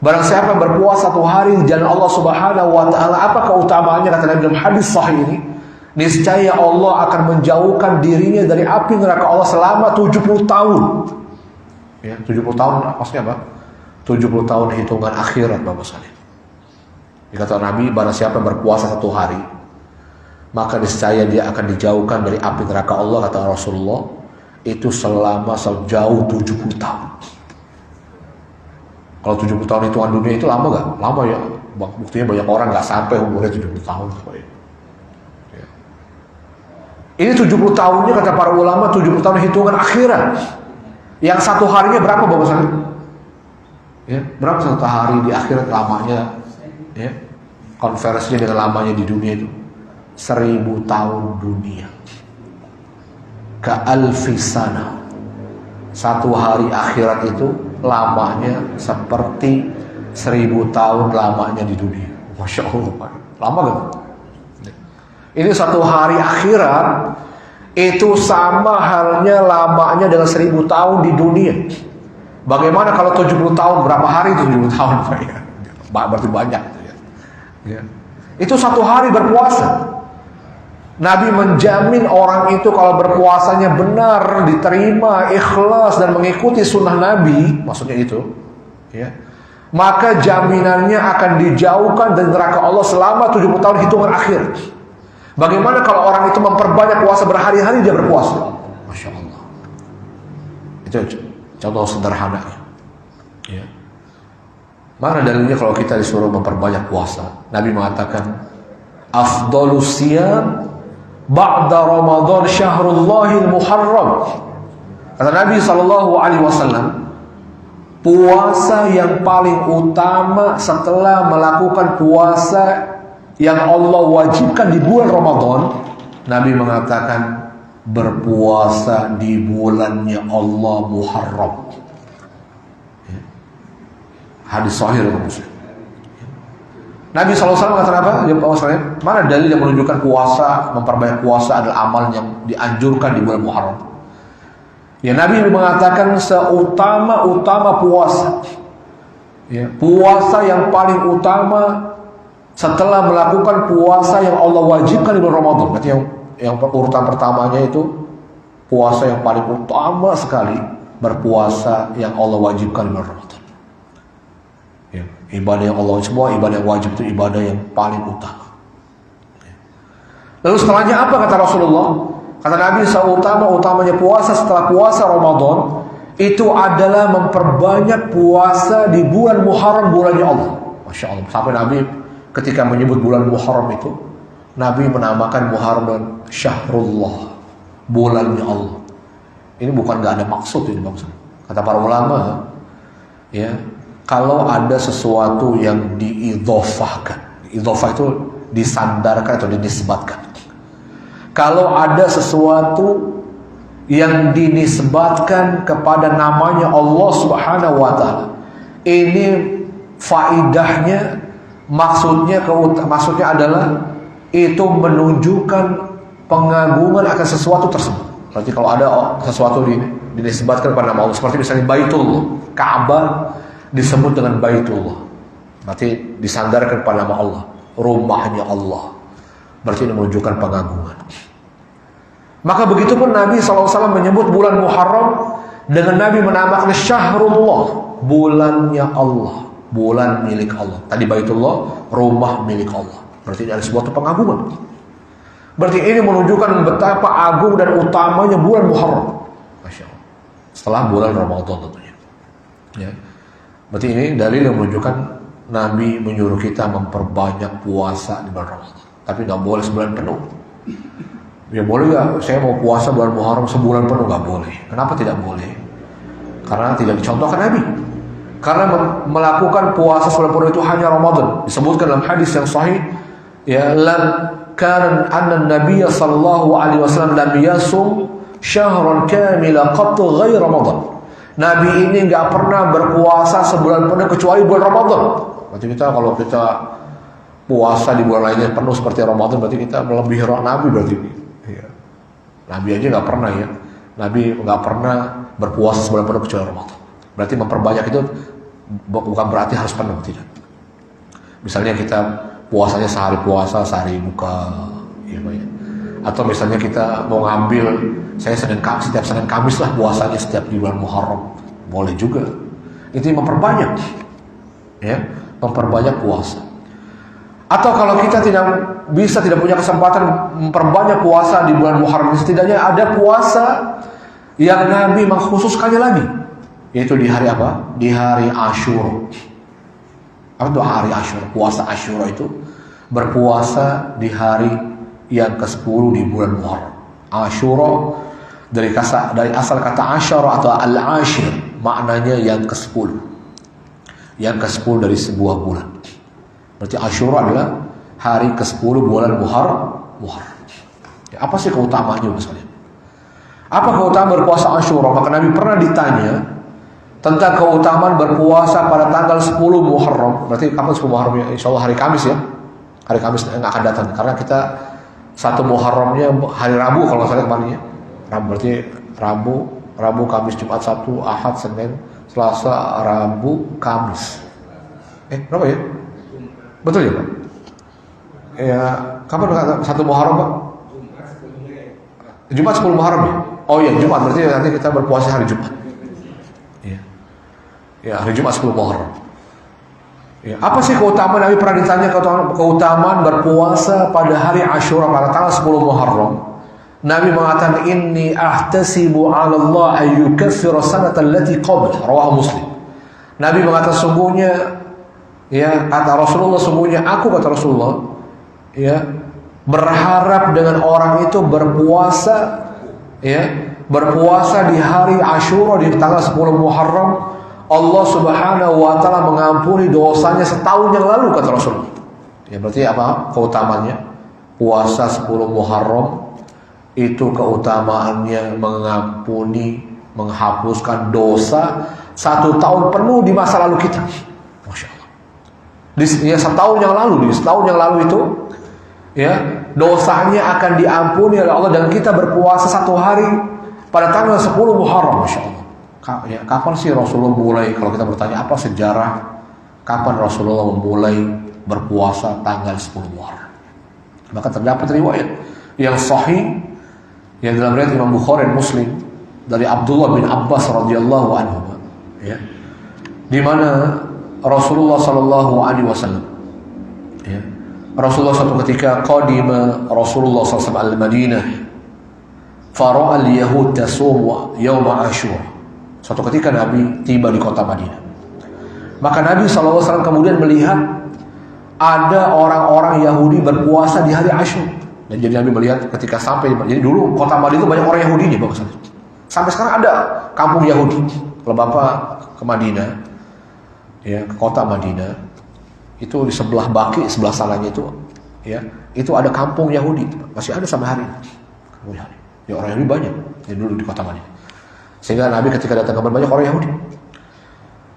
Speaker 1: barang siapa yang berpuasa satu hari di jalan Allah Subhanahu wa Ta'ala, apa keutamaannya kata Nabi dalam hadis sahih ini? Niscaya Allah akan menjauhkan dirinya dari api neraka Allah selama 70 tahun. Ya, 70 tahun maksudnya apa? 70 tahun hitungan akhirat Bapak sekalian. Dikata Nabi, barang siapa yang berpuasa satu hari, maka niscaya dia akan dijauhkan dari api neraka Allah, kata Rasulullah, itu selama sejauh 70 tahun. Kalau 70 tahun hitungan dunia itu lama gak? Lama ya. Buktinya banyak orang gak sampai umurnya 70 tahun. Ya. Ini 70 tahunnya kata para ulama, 70 tahun hitungan akhirat. Yang satu harinya berapa Bapak sekalian? Ya, berapa satu hari di akhirat lamanya? Ya, konversinya dengan lamanya di dunia itu 1000 tahun dunia. Ka'alfi sana. Satu hari akhirat itu lamanya seperti 1000 tahun lamanya di dunia. Masya Allah, lama gak? Ini satu hari akhirat itu sama halnya lamanya dengan 1000 tahun di dunia. Bagaimana kalau 70 tahun? Berapa hari itu 70 tahun? Berarti banyak. Ya. Itu satu hari berpuasa. Nabi menjamin orang itu kalau berpuasanya benar, diterima, ikhlas dan mengikuti sunnah Nabi, maksudnya itu, ya, maka jaminannya akan dijauhkan dari neraka Allah selama 70 tahun hitungan akhir. Bagaimana kalau orang itu memperbanyak puasa, berhari-hari dia berpuasa? Masya Allah. Itu contoh sederhana. Ya. Mana dalilnya kalau kita disuruh memperbanyak puasa? Nabi mengatakan, afdalus siyam ba'da Ramadan syahrullahil muharram. Kata Nabi SAW, puasa yang paling utama setelah melakukan puasa yang Allah wajibkan di bulan Ramadan, Nabi mengatakan berpuasa di bulannya Allah Muharram. Hadis sahih riwayat Muslim. Nabi SAW mengatakan apa? Mana dalil yang menunjukkan puasa, memperbanyak puasa adalah amal yang dianjurkan di bulan Muharram? Ya, Nabi mengatakan seutama-utama puasa. Ya, puasa yang paling utama setelah melakukan puasa yang Allah wajibkan di bulan Ramadan. Berarti yang urutan pertamanya itu puasa yang paling utama sekali, berpuasa yang Allah wajibkan di bulan Ramadan. Ya, ibadah yang Allah, semua ibadah yang wajib itu ibadah yang paling utama. Lalu setelahnya apa kata Rasulullah? Kata Nabi, seutama-utamanya puasa setelah puasa Ramadan itu adalah memperbanyak puasa di bulan Muharram, bulannya Allah. Masya Allah. Sampai Nabi ketika menyebut bulan Muharram itu, Nabi menamakan Muharram dengan Syahrullah, bulannya Allah. Ini bukan nggak ada maksud ini maksud. Kata para ulama, ya, kalau ada sesuatu yang diidhofahkan, idhofah itu disandarkan atau dinisbatkan. Kalau ada sesuatu yang dinisbatkan kepada namanya Allah Subhanahu wa taala, ini faidahnya, maksudnya adalah itu menunjukkan pengagungan akan sesuatu tersebut. Berarti kalau ada sesuatu dinisbatkan kepada nama Allah, seperti misalnya Baitullah, Ka'bah disebut dengan Baitullah, berarti disandarkan kepada nama Allah, rumahnya Allah, berarti ini menunjukkan pengagungan. Maka begitu pun Nabi SAW menyebut bulan Muharram dengan Nabi menamakan Syahrullah, bulannya Allah, bulan milik Allah. Tadi Baitullah, rumah milik Allah, berarti ini ada sebuah pengagungan. Berarti ini menunjukkan betapa agung dan utamanya bulan Muharram. Masya Allah. Setelah bulan Ramadan tentunya. Ya. Berarti ini dalil yang menunjukkan Nabi menyuruh kita memperbanyak puasa di bulan Ramadan. Tapi nggak boleh sebulan penuh. Ya boleh nggak? Saya mau puasa bulan Muharram sebulan penuh, nggak boleh. Kenapa tidak boleh? Karena tidak dicontohkan Nabi. Karena melakukan puasa sebulan penuh itu hanya Ramadan. Disebutkan dalam hadis yang sahih, ya, karena Nabi sallallahu alaihi wasallam lam yasum syahran kamila qat ghair Ramadan. Nabi ini nggak pernah berpuasa sebulan penuh kecuali bulan Ramadan. Berarti kalau kita puasa di bulan lainnya penuh seperti Ramadan, berarti kita melebihi Nabi berarti. Ya. Nabi aja nggak pernah ya. Nabi nggak pernah berpuasa sebulan penuh kecuali Ramadan. Berarti memperbanyak itu bukan berarti harus penuh, tidak. Misalnya kita puasanya sehari puasa, sehari buka, ya, ya. Atau misalnya kita mau ngambil, saya setiap Senin Kamis lah puasanya setiap di bulan Muharram, boleh juga. Itu memperbanyak, ya, memperbanyak puasa. Atau kalau kita tidak punya kesempatan memperbanyak puasa di bulan Muharram, setidaknya ada puasa yang Nabi mengkhususkannya lagi, yaitu di hari apa? Di hari Asyura. Apa itu hari Asyura? Puasa Asyura itu berpuasa di hari yang ke-10 di bulan Muharram. Asyura dari asal kata asyara atau al-ashir, maknanya yang ke-10. Yang ke-10 dari sebuah bulan. Berarti Asyura adalah hari ke-10 bulan Muharram. Ya, apa sih keutamaannya misalnya? Apa keutamaan berpuasa Asyura? Maka Nabi pernah ditanya tentang keutamaan berpuasa pada tanggal 10 Muharram. Berarti kapan 10 Muharram? Insya Allah hari Kamis ya. Hari Kamis yang akan datang. Karena kita 1 Muharramnya hari Rabu kalau nggak salah kemarin ya. Rabu, berarti Rabu, Kamis, Jumat, Sabtu, Ahad, Senin, Selasa, Rabu, Kamis. Berapa ya? Betul ya Pak? Ya, kapan 1 Muharram Pak? Jumat 10 Muharram ya? Oh iya, Jumat. Berarti nanti kita berpuasa hari Jumat. Ya, hari Jumat 10 Muharram. Ya, apa sih keutamaan? Nabi pernah ditanya keutamaan berpuasa pada hari Asyura pada tanggal 10 Muharram. Nabi mengatakan, inni ahtasibu 'ala Allah an yukaffira sanata allati qabla. Rawahu Muslim. Nabi mengatakan sungguhnya, ya, kata Rasulullah, sungguhnya aku, kata Rasulullah, ya, berharap dengan orang itu berpuasa, ya, berpuasa di hari Asyura di tanggal 10 Muharram, Allah Subhanahu wa taala mengampuni dosanya setahun yang lalu, kata Rasulullah. Ya, berarti apa keutamaannya? Puasa 10 Muharram itu keutamaannya mengampuni, menghapuskan dosa 1 tahun penuh di masa lalu kita. setahun yang lalu itu, ya, dosanya akan diampuni oleh Allah, dan kita berpuasa 1 hari pada tanggal 10 Muharram, Masya Allah. Ya, kapan sih Rasulullah mulai, kalau kita bertanya apa sejarah, kapan Rasulullah memulai berpuasa tanggal 10 Muharram? Maka terdapat riwayat yang sahih yang dalam riwayat Imam Bukhari dan Muslim dari Abdullah bin Abbas radhiyallahu anhu, ya, di mana Rasulullah sallallahu alaihi wasallam, ya, Rasulullah suatu ketika qadima Rasulullah sallallahu alaihi wasallam al-Madinah fara'a al-yahud tasum yaum Asyura. Suatu ketika Nabi tiba di kota Madinah, maka Nabi sallallahu alaihi wasallam kemudian melihat ada orang-orang Yahudi berpuasa di hari Asyura. Dan jadi Nabi melihat ketika sampai, jadi dulu kota Madinah itu banyak orang Yahudi nih, Bapak. Sampai sekarang ada kampung Yahudi. Kalau Bapak ke Madinah, ya, ke kota Madinah, itu di sebelah Baqi, sebelah sananya itu, ya, itu ada kampung Yahudi. Masih ada sampai hari ini. Kampung Yahudi. Ya, orang Yahudi banyak jadi dulu di kota Madinah. Sehingga Nabi ketika datang ke Madinah banyak orang Yahudi.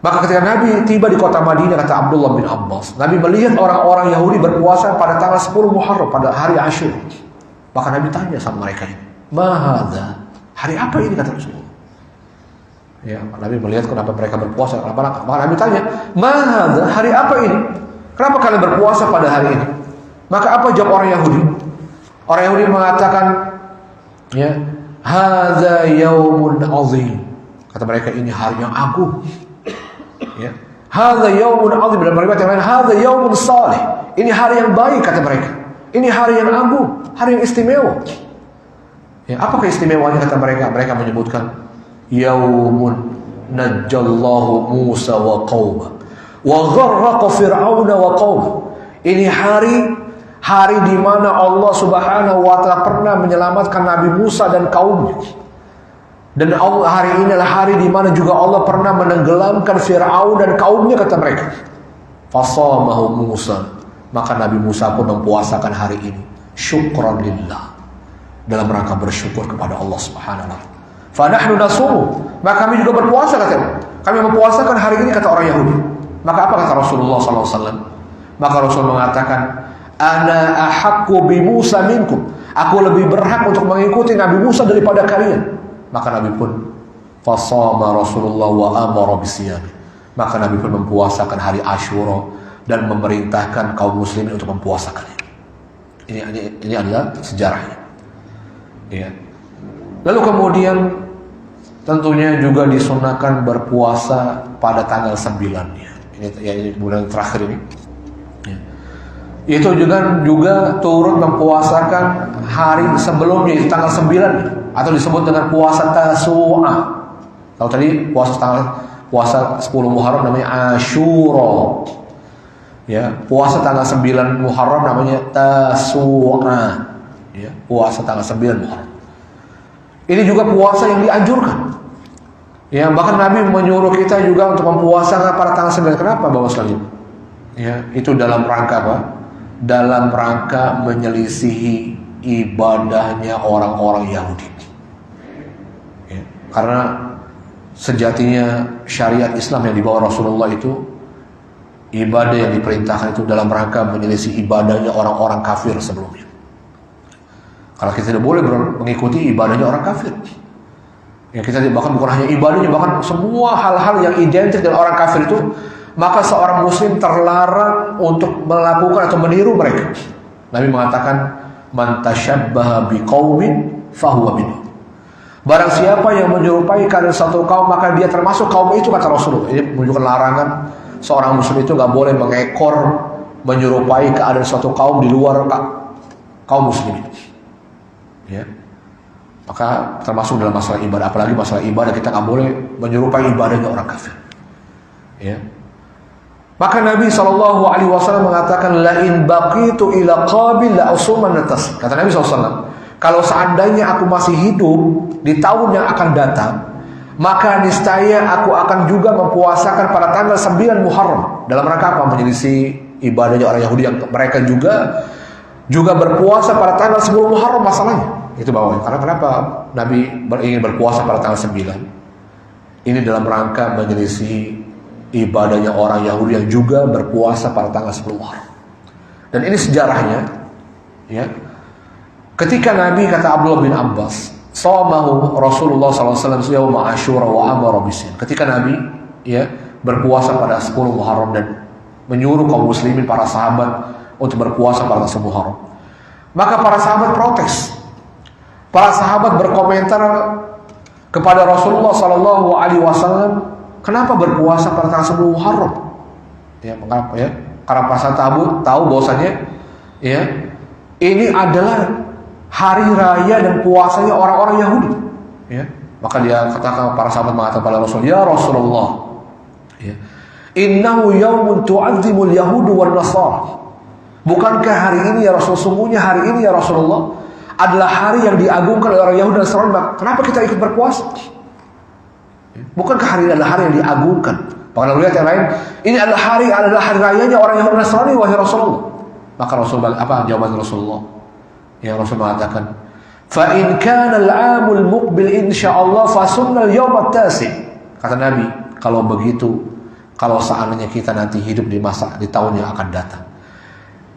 Speaker 1: Maka ketika Nabi tiba di kota Madinah, kata Abdullah bin Abbas, Nabi melihat orang-orang Yahudi berpuasa pada tanggal 10 Muharram, pada hari Asyura. Maka Nabi tanya sama mereka ini, "Ma hari apa ini?" kata Rasulullah. Ya, Nabi melihat kenapa mereka berpuasa. Maka Nabi tanya, "Ma hari apa ini? Kenapa kalian berpuasa pada hari ini?" Maka apa jawab orang Yahudi? Orang Yahudi mengatakan, ya, "Hadza yaumun azim." Kata mereka, ini hari yang agung. Ya. Hadza yaumun azim, dalam riwayat yang lain hadza yaumun salih. Ini hari yang baik, kata mereka. Ini hari yang agung, hari yang istimewa. Ya, apa keistimewaannya kata mereka? Mereka menyebutkan yaumun najjallahu Musa wa qauma wa gharraqa fir'auna wa qauma. Ini hari di mana Allah Subhanahu wa taala pernah menyelamatkan Nabi Musa dan kaumnya. Dan hari ini adalah hari di mana juga Allah pernah menenggelamkan Fir'aun dan kaumnya, kata mereka. Fasamahu Musa, maka Nabi Musa pun mempuasakan hari ini syukran lillah, dalam rangka bersyukur kepada Allah Subhanahu wa taala. Fa nahnu nasumu, maka kami juga berpuasa, katanya. Kami mempuasakan hari ini, kata orang Yahudi. Maka apa kata Rasulullah sallallahu alaihi wasallam? Maka Rasul mengatakan, "Ana ahaqqu bi Musa minkum." Aku lebih berhak untuk mengikuti Nabi Musa daripada kalian. Maka Nabi pun fasama Rasulullah wa amara bisiyam. Maka Nabi pun mempuasakan hari Asyura dan memerintahkan kaum muslimin untuk mempuasakannya. Ini adalah sejarahnya. Ya. Lalu kemudian tentunya juga disunahkan berpuasa pada tanggal 9-nya. Ini bulan terakhir ini. Ya. Itu juga turut mempuasakan hari sebelumnya, itu tanggal 9, atau disebut dengan puasa Tasu'a. Kalau tadi puasa 10 Muharram namanya Asyura. Ya, puasa tanggal 9 Muharram namanya Tasu'a. Ya, puasa tanggal 9 Muharram. Ini juga puasa yang dianjurkan. Ya, bahkan Nabi menyuruh kita juga untuk mempuasakan pada tanggal 9. Kenapa, Bapak sekalian? Ya, itu dalam rangka apa? Dalam rangka menyelisihi ibadahnya orang-orang Yahudi. Ya, karena sejatinya syariat Islam yang dibawa Rasulullah itu, ibadah yang diperintahkan itu dalam rangka menyelisih ibadahnya orang-orang kafir sebelumnya. Karena kita tidak boleh mengikuti ibadahnya orang kafir. Ya, kita bahkan bukan hanya ibadahnya, bahkan semua hal-hal yang identik dengan orang kafir itu, maka seorang muslim terlarang untuk melakukan atau meniru mereka. Nabi mengatakan, "Man tashabbaha biqaumin fahuwa minhum." Barang siapa yang menyerupai keadaan satu kaum, maka dia termasuk kaum itu, kata Rasulullah. Ini menunjukkan larangan seorang muslim itu nggak boleh mengekor, menyerupai keadaan suatu kaum di luar kaum muslimin. Ya, maka termasuk dalam masalah ibadah, apalagi masalah ibadah kita nggak boleh menyerupai ibadahnya orang kafir. Ya. Maka Nabi SAW mengatakan, "La in baqitu ila qabil la usumannatas." Kata Nabi SAW, kalau seandainya aku masih hidup di tahun yang akan datang, maka niscaya aku akan juga mempuasakan pada tanggal 9 Muharram. Dalam rangka apa? Menyelisih ibadahnya orang Yahudi yang mereka juga berpuasa pada tanggal 10 Muharram masalahnya. Itu bawahnya. Karena kenapa Nabi ingin berpuasa pada tanggal 9? Ini dalam rangka menyelisih ibadahnya orang Yahudi yang juga berpuasa pada tanggal 10 Muharram. Dan ini sejarahnya, ya. Ketika Nabi, kata Abdullah bin Abbas, shamahu Rasulullah SAW yauma Asyura wa amara bisin. Ketika Nabi, ya, berpuasa pada 10 Muharram dan menyuruh kaum muslimin, para sahabat, untuk berpuasa pada 10 Muharram, maka para sahabat protes. Para sahabat berkomentar kepada Rasulullah SAW, kenapa berpuasa pada tanggal 10 Muharram? Ya, mengapa ya? Karena para sahabat tahu bahwasanya, ya, ini adalah hari raya dan puasanya orang-orang Yahudi. Ya, maka dia katakan, para sahabat mengatakan kepada Rasul, ya Rasulullah, ya, innahu yaumun tu'azzimul yahudu wan nasara. Bukankah hari ini ya Rasul, sungguhnya hari ini ya Rasulullah adalah hari yang diagungkan oleh orang Yahudi dan Nasrani, kenapa kita ikut berpuasa? Bukankah hari ini adalah hari yang diagungkan? Bahkan lihat yang lain, ini adalah hari rayanya orang Yahudi dan Nasrani, wahai Rasulullah. Maka Rasul, apa jawaban Rasulullah? Yang Rasul mengatakan, fa in kana al-'amul muqbil insyaallah fa sunnal yawm at-tasi. Kata Nabi, kalau begitu, kalau seandainya kita nanti hidup di tahun yang akan datang,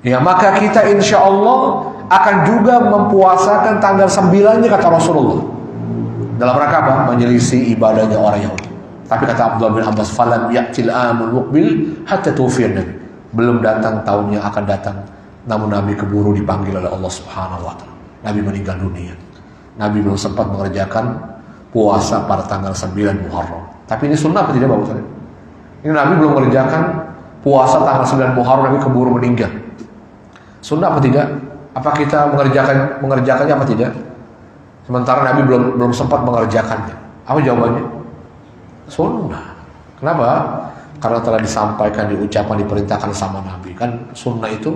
Speaker 1: ya, maka kita insya Allah akan juga mempuasakan tanggal 9-nya, kata Rasulullah. Dalam rangka apa? Menyelisih ibadahnya orang Yahudi. Tapi kata Abdullah bin Abbas, falam ya'til amul muqbil hatta tuwfiya Nabi. Belum datang tahun yang akan datang, namun Nabi keburu dipanggil oleh Allah Subhanahu wa taala. Nabi meninggal dunia. Nabi belum sempat mengerjakan puasa pada tanggal 9 Muharram. Tapi ini sunnah atau tidak, Bapak? Ini Nabi belum mengerjakan puasa tanggal 9 Muharram, Nabi keburu meninggal. Sunnah apa tidak? Apa kita mengerjakannya apa tidak? Sementara Nabi belum sempat mengerjakannya. Apa jawabannya? Sunnah. Kenapa? Karena telah disampaikan, diucapkan, diperintahkan sama Nabi. Kan sunnah itu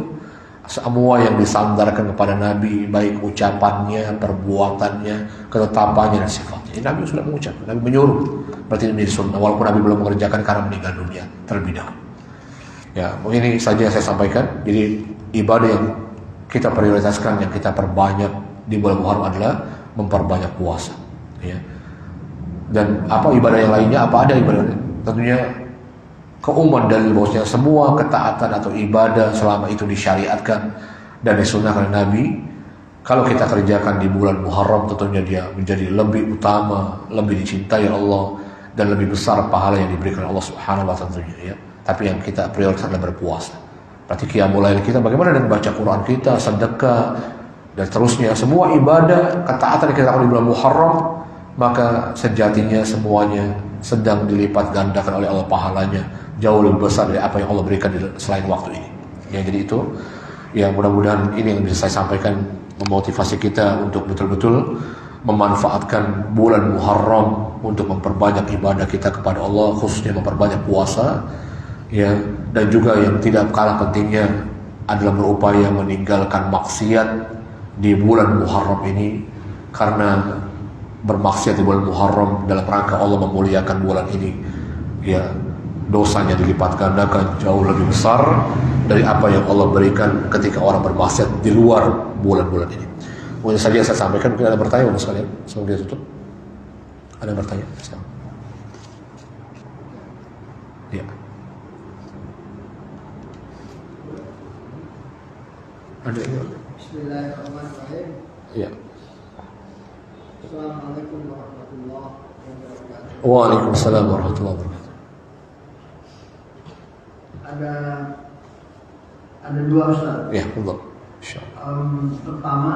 Speaker 1: semua yang disandarkan kepada Nabi, baik ucapannya, perbuatannya, ketetapannya, dan sifatnya. Ini Nabi sudah mengucapkan, Nabi menyuruh. Berarti ini sunnah, walaupun Nabi belum mengerjakan karena meninggal dunia terlebih dahulu. Ya, ini saja yang saya sampaikan. Jadi ibadah yang kita prioritaskan, yang kita perbanyak di bulan Muharram adalah memperbanyak puasa. Ya. Dan apa ibadah yang lainnya? Apa ada ibadah? Tentunya keumuman dalil bahwasanya semua ketaatan atau ibadah selama itu disyariatkan dan disunnahkan oleh Nabi, kalau kita kerjakan di bulan Muharram, tentunya dia menjadi lebih utama, lebih dicintai Allah, dan lebih besar pahala yang diberikan Allah Subhanahu wa taala tentunya, ya. Tapi yang kita prioritaskan adalah berpuasa. Berarti qiyamul lail kita bagaimana dengan baca Quran kita, sedekah, dan seterusnya, semua ibadah ketaatan yang kita lakukan di bulan Muharram, maka sejatinya semuanya sedang dilipat gandakan oleh Allah pahalanya jauh lebih besar dari apa yang Allah berikan selain waktu ini. Ya, jadi itu yang mudah-mudahan ini yang bisa saya sampaikan, memotivasi kita untuk betul-betul memanfaatkan bulan Muharram untuk memperbanyak ibadah kita kepada Allah, khususnya memperbanyak puasa, ya. Dan juga yang tidak kalah pentingnya adalah berupaya meninggalkan maksiat di bulan Muharram ini, karena bermaksiat di bulan Muharram dalam rangka Allah memuliakan bulan ini, ya, dosanya dilipat gandakan jauh lebih besar dari apa yang Allah berikan ketika orang bermaksiat di luar bulan-bulan ini. Mungkin saja saya sampaikan. Mungkin ada bertanya untuk sekalian sebelum dia tutup. Ada bertanya? Ya. Ada ini.
Speaker 2: Bismillahirrahmanirrahim.
Speaker 1: Ya.
Speaker 2: Assalamualaikum warahmatullahi wabarakatuh.
Speaker 1: Waalaikumsalam warahmatullahi wabarakatuh.
Speaker 2: Ada dua, Ustaz.
Speaker 1: Ya, Allah. Insyaallah.
Speaker 2: Pertama,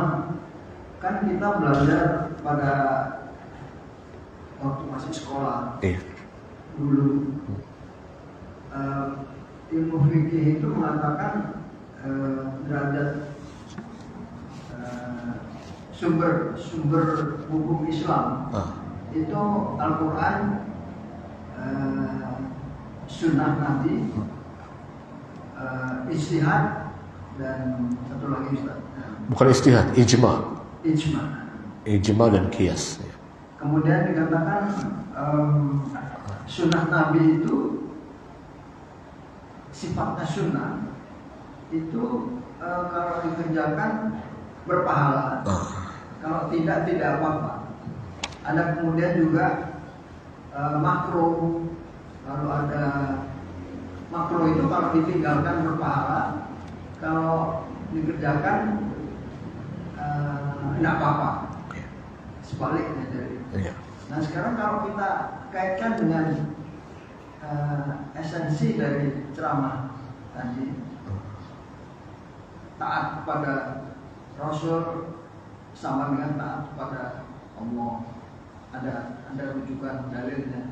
Speaker 2: kan kita belajar pada waktu masih sekolah.
Speaker 1: Iya.
Speaker 2: Dulu ilmu fikih itu mengatakan derajat sumber hukum Islam itu Al-Quran, Sunnah Nabi, ijtihad, dan satu lagi, Ustaz.
Speaker 1: Bukan ijtihad, ijma. Ijma dan qiyas.
Speaker 2: Kemudian dikatakan Sunnah Nabi itu sifatnya sunnah itu kalau dikerjakan berpahala, kalau tidak apa-apa. Ada kemudian juga makruh, lalu ada makruh itu kalau ditinggalkan berpahala, kalau dikerjakan tidak apa-apa. Sebaliknya jadi. Nah sekarang kalau kita kaitkan dengan esensi dari ceramah tadi, taat kepada Rasul sama dengan taat kepada Allah, ada rujukan dalilnya.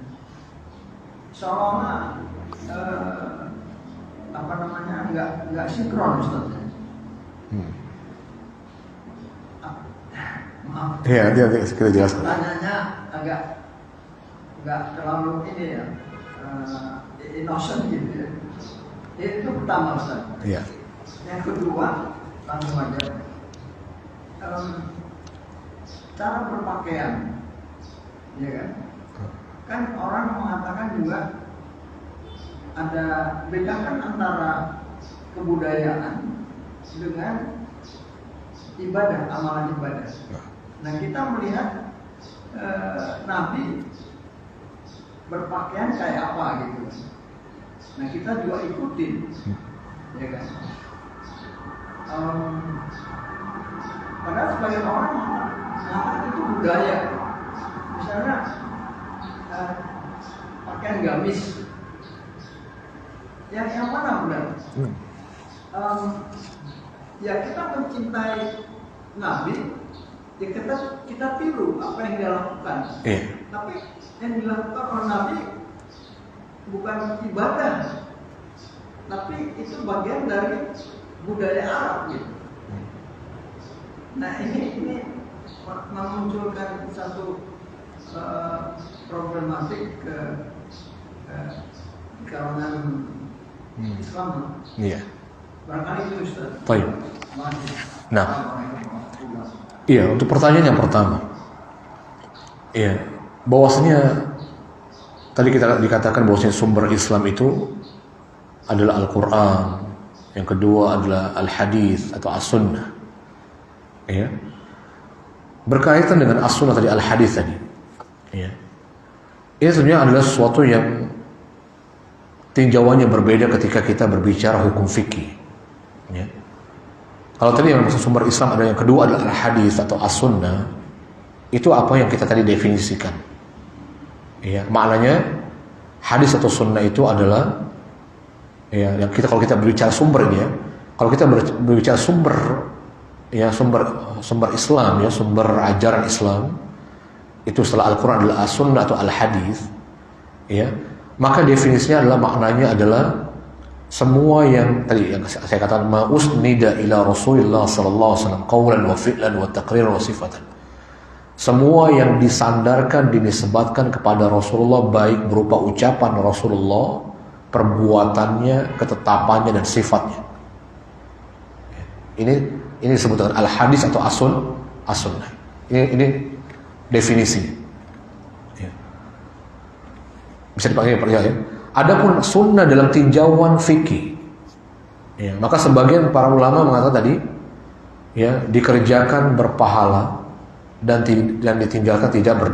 Speaker 2: Seolah nggak sinkron Ustaz. Maaf.
Speaker 1: Iya, nanti kita jelaskan.
Speaker 2: Tanyanya agak nggak terlalu ini ya, innocent gitu ya. Itu pertama Ustaz.
Speaker 1: Iya.
Speaker 2: Yang kedua, langsung aja. Cara berpakaian, ya kan? Kan orang mengatakan juga ada bedakan antara kebudayaan dengan ibadah, amalan ibadah. Nah kita melihat Nabi berpakaian kayak apa gitu. Nah kita juga ikutin, ya kan? Padahal sebagian orang mengatakan itu budaya. Misalnya pakaian gamis, yang mana benar? Ya kita mencintai Nabi, ya kita tiru apa yang dia lakukan. Tapi yang dilakukan oleh Nabi bukan ibadah, tapi itu bagian dari budaya Arab gitu. Nah ini memunculkan satu problematik ke kalangan Islam.
Speaker 1: Iya.
Speaker 2: Barangkali itu Ustaz.
Speaker 1: Baik. Nah, iya, untuk pertanyaan yang pertama, iya, bahwasanya tadi kita dikatakan bahwasanya sumber Islam itu adalah Al-Quran, yang kedua adalah Al-Hadis atau As-Sunnah. Iya. Berkaitan dengan As-Sunnah tadi, Al-Hadis tadi. Iya. Ini sebenarnya adalah sesuatu yang tinjauannya berbeda ketika kita berbicara hukum fikih. Ya. Kalau tadi yang maksud sumber Islam ada yang kedua adalah Al-Hadis atau As-Sunnah, itu apa yang kita tadi definisikan. Ya, maknanya hadis atau sunnah itu adalah ya, yang kita kalau kita berbicara sumbernya, kalau kita berbicara sumber Islam ya, sumber ajaran Islam itu setelah Al-Quran adalah As-Sunnah atau Al-Hadis, ya, maka definisinya adalah maknanya adalah semua yang tadi yang saya katakan ma'usnida ila Rasulillah sallallahu alaihi wasallam qaulan wa fi'lan wa taqriran wa sifatan. Semua yang disandarkan dinisbatkan kepada Rasulullah baik berupa ucapan Rasulullah, perbuatannya, ketetapannya dan sifatnya. Ini disebut dengan al-hadis atau as-sunnah. Ini definisi. Ya. Bisa dipakai ya. Adapun sunnah dalam tinjauan fikih, ya, maka sebagian para ulama mengatakan tadi, ya, dikerjakan berpahala dan ditinggalkan tidak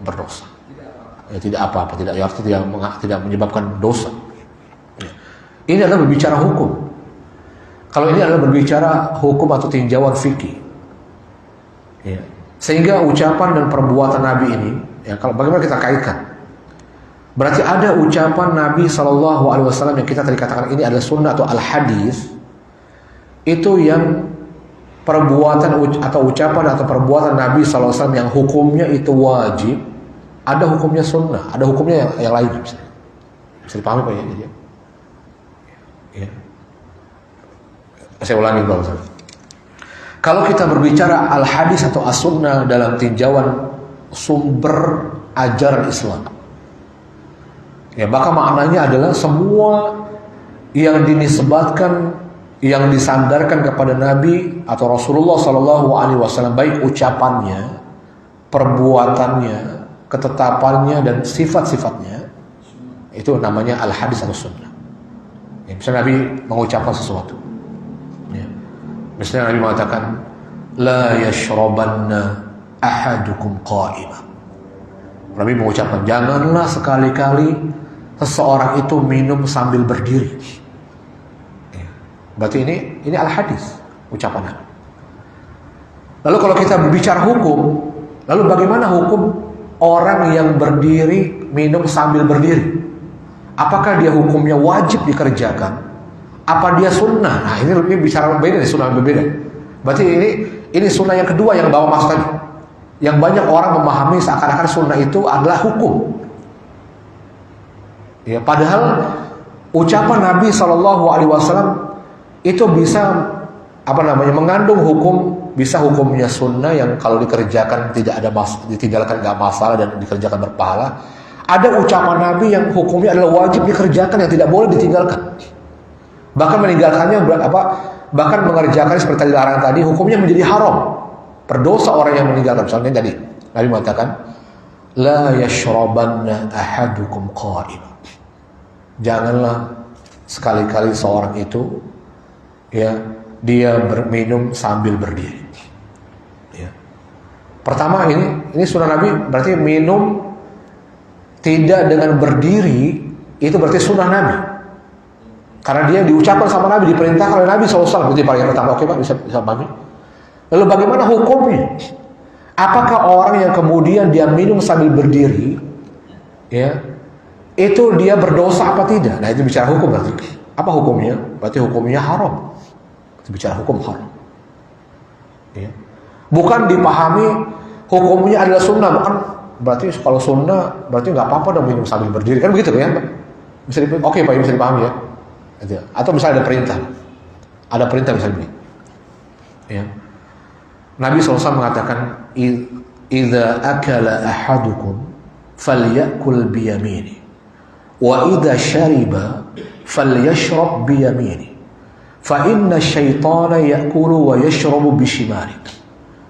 Speaker 1: berdosa. Ya, tidak apa-apa, tidak menyebabkan dosa. Ya. Ini adalah berbicara hukum. Kalau ini adalah berbicara hukum atau tinjauan fikih, ya. Sehingga ucapan dan perbuatan Nabi ini, ya, kalau bagaimana kita kaitkan? Berarti ada ucapan Nabi SAW yang kita tadi katakan ini adalah sunnah atau al-hadis, itu yang perbuatan atau ucapan atau perbuatan Nabi SAW yang hukumnya itu wajib, ada hukumnya sunnah, ada hukumnya yang lain. Bisa dipahami Pak ya? Ya. Saya ulangi Pak Ustaz. Kalau kita berbicara al-hadis atau as-sunnah dalam tinjauan sumber ajaran Islam, ya, maka maknanya adalah semua yang dinisbatkan, yang disandarkan kepada Nabi atau Rasulullah SAW, baik ucapannya, perbuatannya, ketetapannya dan sifat-sifatnya, itu namanya al-hadis atau sunnah. Ya, misalnya Nabi mengucapkan sesuatu, ya. Misalnya Nabi mengatakan, la yashrabanna ahadukum qa'imah. Nabi mengucapkan, janganlah sekali-kali seseorang itu minum sambil berdiri. Berarti ini al-hadis, ucapan Nabi. Lalu kalau kita berbicara hukum, lalu bagaimana hukum orang yang berdiri minum sambil berdiri? Apakah dia hukumnya wajib dikerjakan? Apa dia sunnah? Nah ini lebih bicara berbeda, sunnah berbeda. Berarti ini sunnah yang kedua yang bawa masuk tadi. Yang banyak orang memahami seakan-akan sunnah itu adalah hukum. Ya, padahal ucapan Nabi SAW itu bisa mengandung hukum, bisa hukumnya sunnah yang kalau dikerjakan tidak ada ditinggalkan nggak masalah dan dikerjakan berpahala. Ada ucapan Nabi yang hukumnya adalah wajib dikerjakan, yang tidak boleh ditinggalkan. Bahkan meninggalkannya bahkan mengerjakan seperti dilarang tadi, hukumnya menjadi haram. Berdosa orang yang meninggalkan. Misalnya tadi Nabi mengatakan, la yashrabanna ahadukum qa'ima. Janganlah sekali-kali seorang itu dia berminum sambil berdiri. Ya. Pertama ini sunnah Nabi, berarti minum tidak dengan berdiri itu berarti sunnah Nabi. Karena dia diucapkan sama Nabi, diperintahkan oleh Nabi SAW. Berarti yang pertama, oke Pak, bisa pahami. Lalu bagaimana hukumnya? Apakah orang yang kemudian dia minum sambil berdiri, itu dia berdosa apa tidak? Nah itu bicara hukum berarti. Apa hukumnya? Berarti hukumnya haram. Itu bicara hukum haram. Ya. Bukan dipahami hukumnya adalah sunnah. Bukan berarti kalau sunnah berarti nggak apa-apa dong minum sambil berdiri. Kan begitu ya Pak? Oke Pak, bisa dipahami ya. Atau misalnya ada perintah. Ada perintah misalnya. Ya. Nabi SAW mengatakan, idza akala ahadukum falyakul biyamini wa idza syariba falyashrab biyamini fa inna syaitana yakulu wa yashrabu bishimali.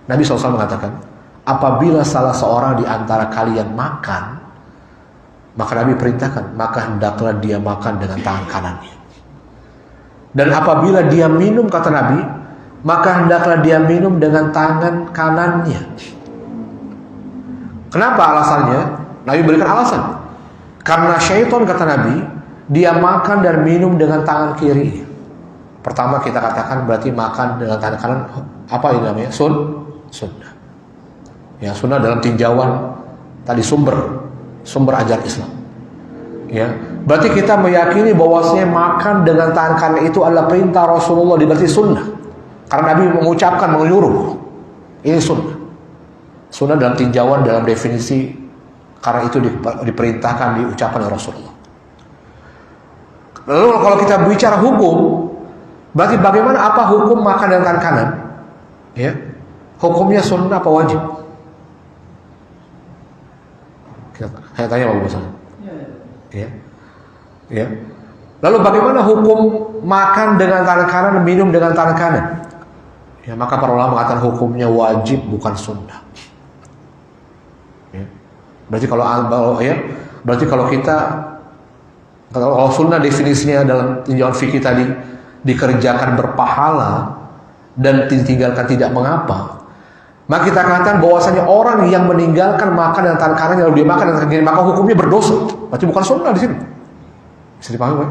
Speaker 1: Nabi SAW mengatakan, apabila salah seorang di antara kalian makan, maka Nabi perintahkan, maka hendaklah dia makan dengan tangan kanannya. Dan apabila dia minum, kata Nabi, maka hendaklah dia minum dengan tangan kanannya. Kenapa alasannya? Nabi berikan alasan. Karena syaitan, kata Nabi, dia makan dan minum dengan tangan kiri. Pertama kita katakan berarti makan dengan tangan kanan, apa ini namanya? Sunnah. Ya, sunnah dalam tinjauan tadi sumber ajaran Islam. Ya, berarti kita meyakini bahwasanya makan dengan tangan kanan itu adalah perintah Rasulullah, berarti sunnah. Karena Nabi mengucapkan, menyuruh. Ini sunnah. Sunnah dalam tinjauan, dalam definisi, karena itu diperintahkan, diucapkan oleh Rasulullah. Lalu kalau kita bicara hukum, berarti bagaimana, apa hukum makan dengan tangan kanan? Ya, hukumnya sunnah apa wajib? Saya tanya Pak Bosan. Ya. Lalu bagaimana hukum makan dengan tangan kanan dan minum dengan tangan kanan? Ya, maka para ulama mengatakan hukumnya wajib, bukan sunnah. Ya. Berarti kalau sunnah definisinya dalam tinjauan fikih tadi dikerjakan berpahala dan ditinggalkan tidak mengapa, maka kita katakan bahwasanya orang yang meninggalkan makan dengan tangan kanan lalu dia makan dengan tangan kiri, maka hukumnya berdosa. Berarti bukan sunnah di sini. Bisa dipahami, Pak?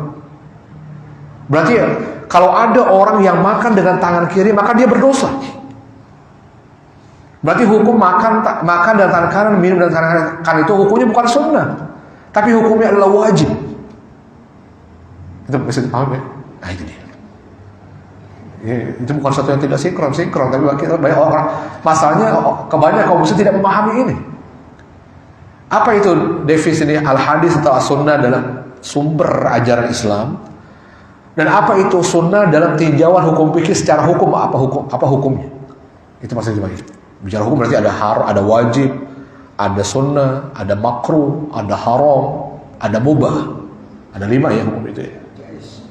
Speaker 1: Berarti kalau ada orang yang makan dengan tangan kiri, maka dia berdosa. Berarti hukum makan dengan tangan kanan, minum dengan tangan kanan itu hukumnya bukan sunnah, tapi hukumnya adalah wajib. Itu bisa dipahami, ya? Nah itu dia. Ya, itu bukan sesuatu yang tidak sinkron, tapi banyak orang, masalahnya kebanyakan kaum muslim tidak memahami ini. Apa itu definisi al-hadis atau as-sunnah dalam sumber ajaran Islam? Dan apa itu sunnah dalam tinjauan hukum fikih secara hukum, apa hukumnya? Itu maksudnya dibagi. Bicara hukum berarti ada ada wajib, ada sunnah, ada makruh, ada haram, ada mubah. Ada 5 ya hukum itu ya.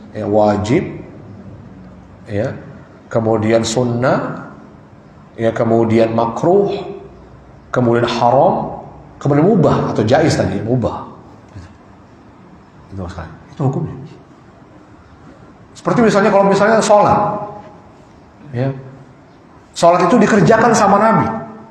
Speaker 1: Ya, wajib, ya, kemudian sunnah, ya, kemudian makruh, kemudian haram, kemudian mubah atau jaiz tadi, mubah. Itu masalah. Itu hukumnya. Seperti misalnya kalau sholat, ya, sholat itu dikerjakan sama Nabi.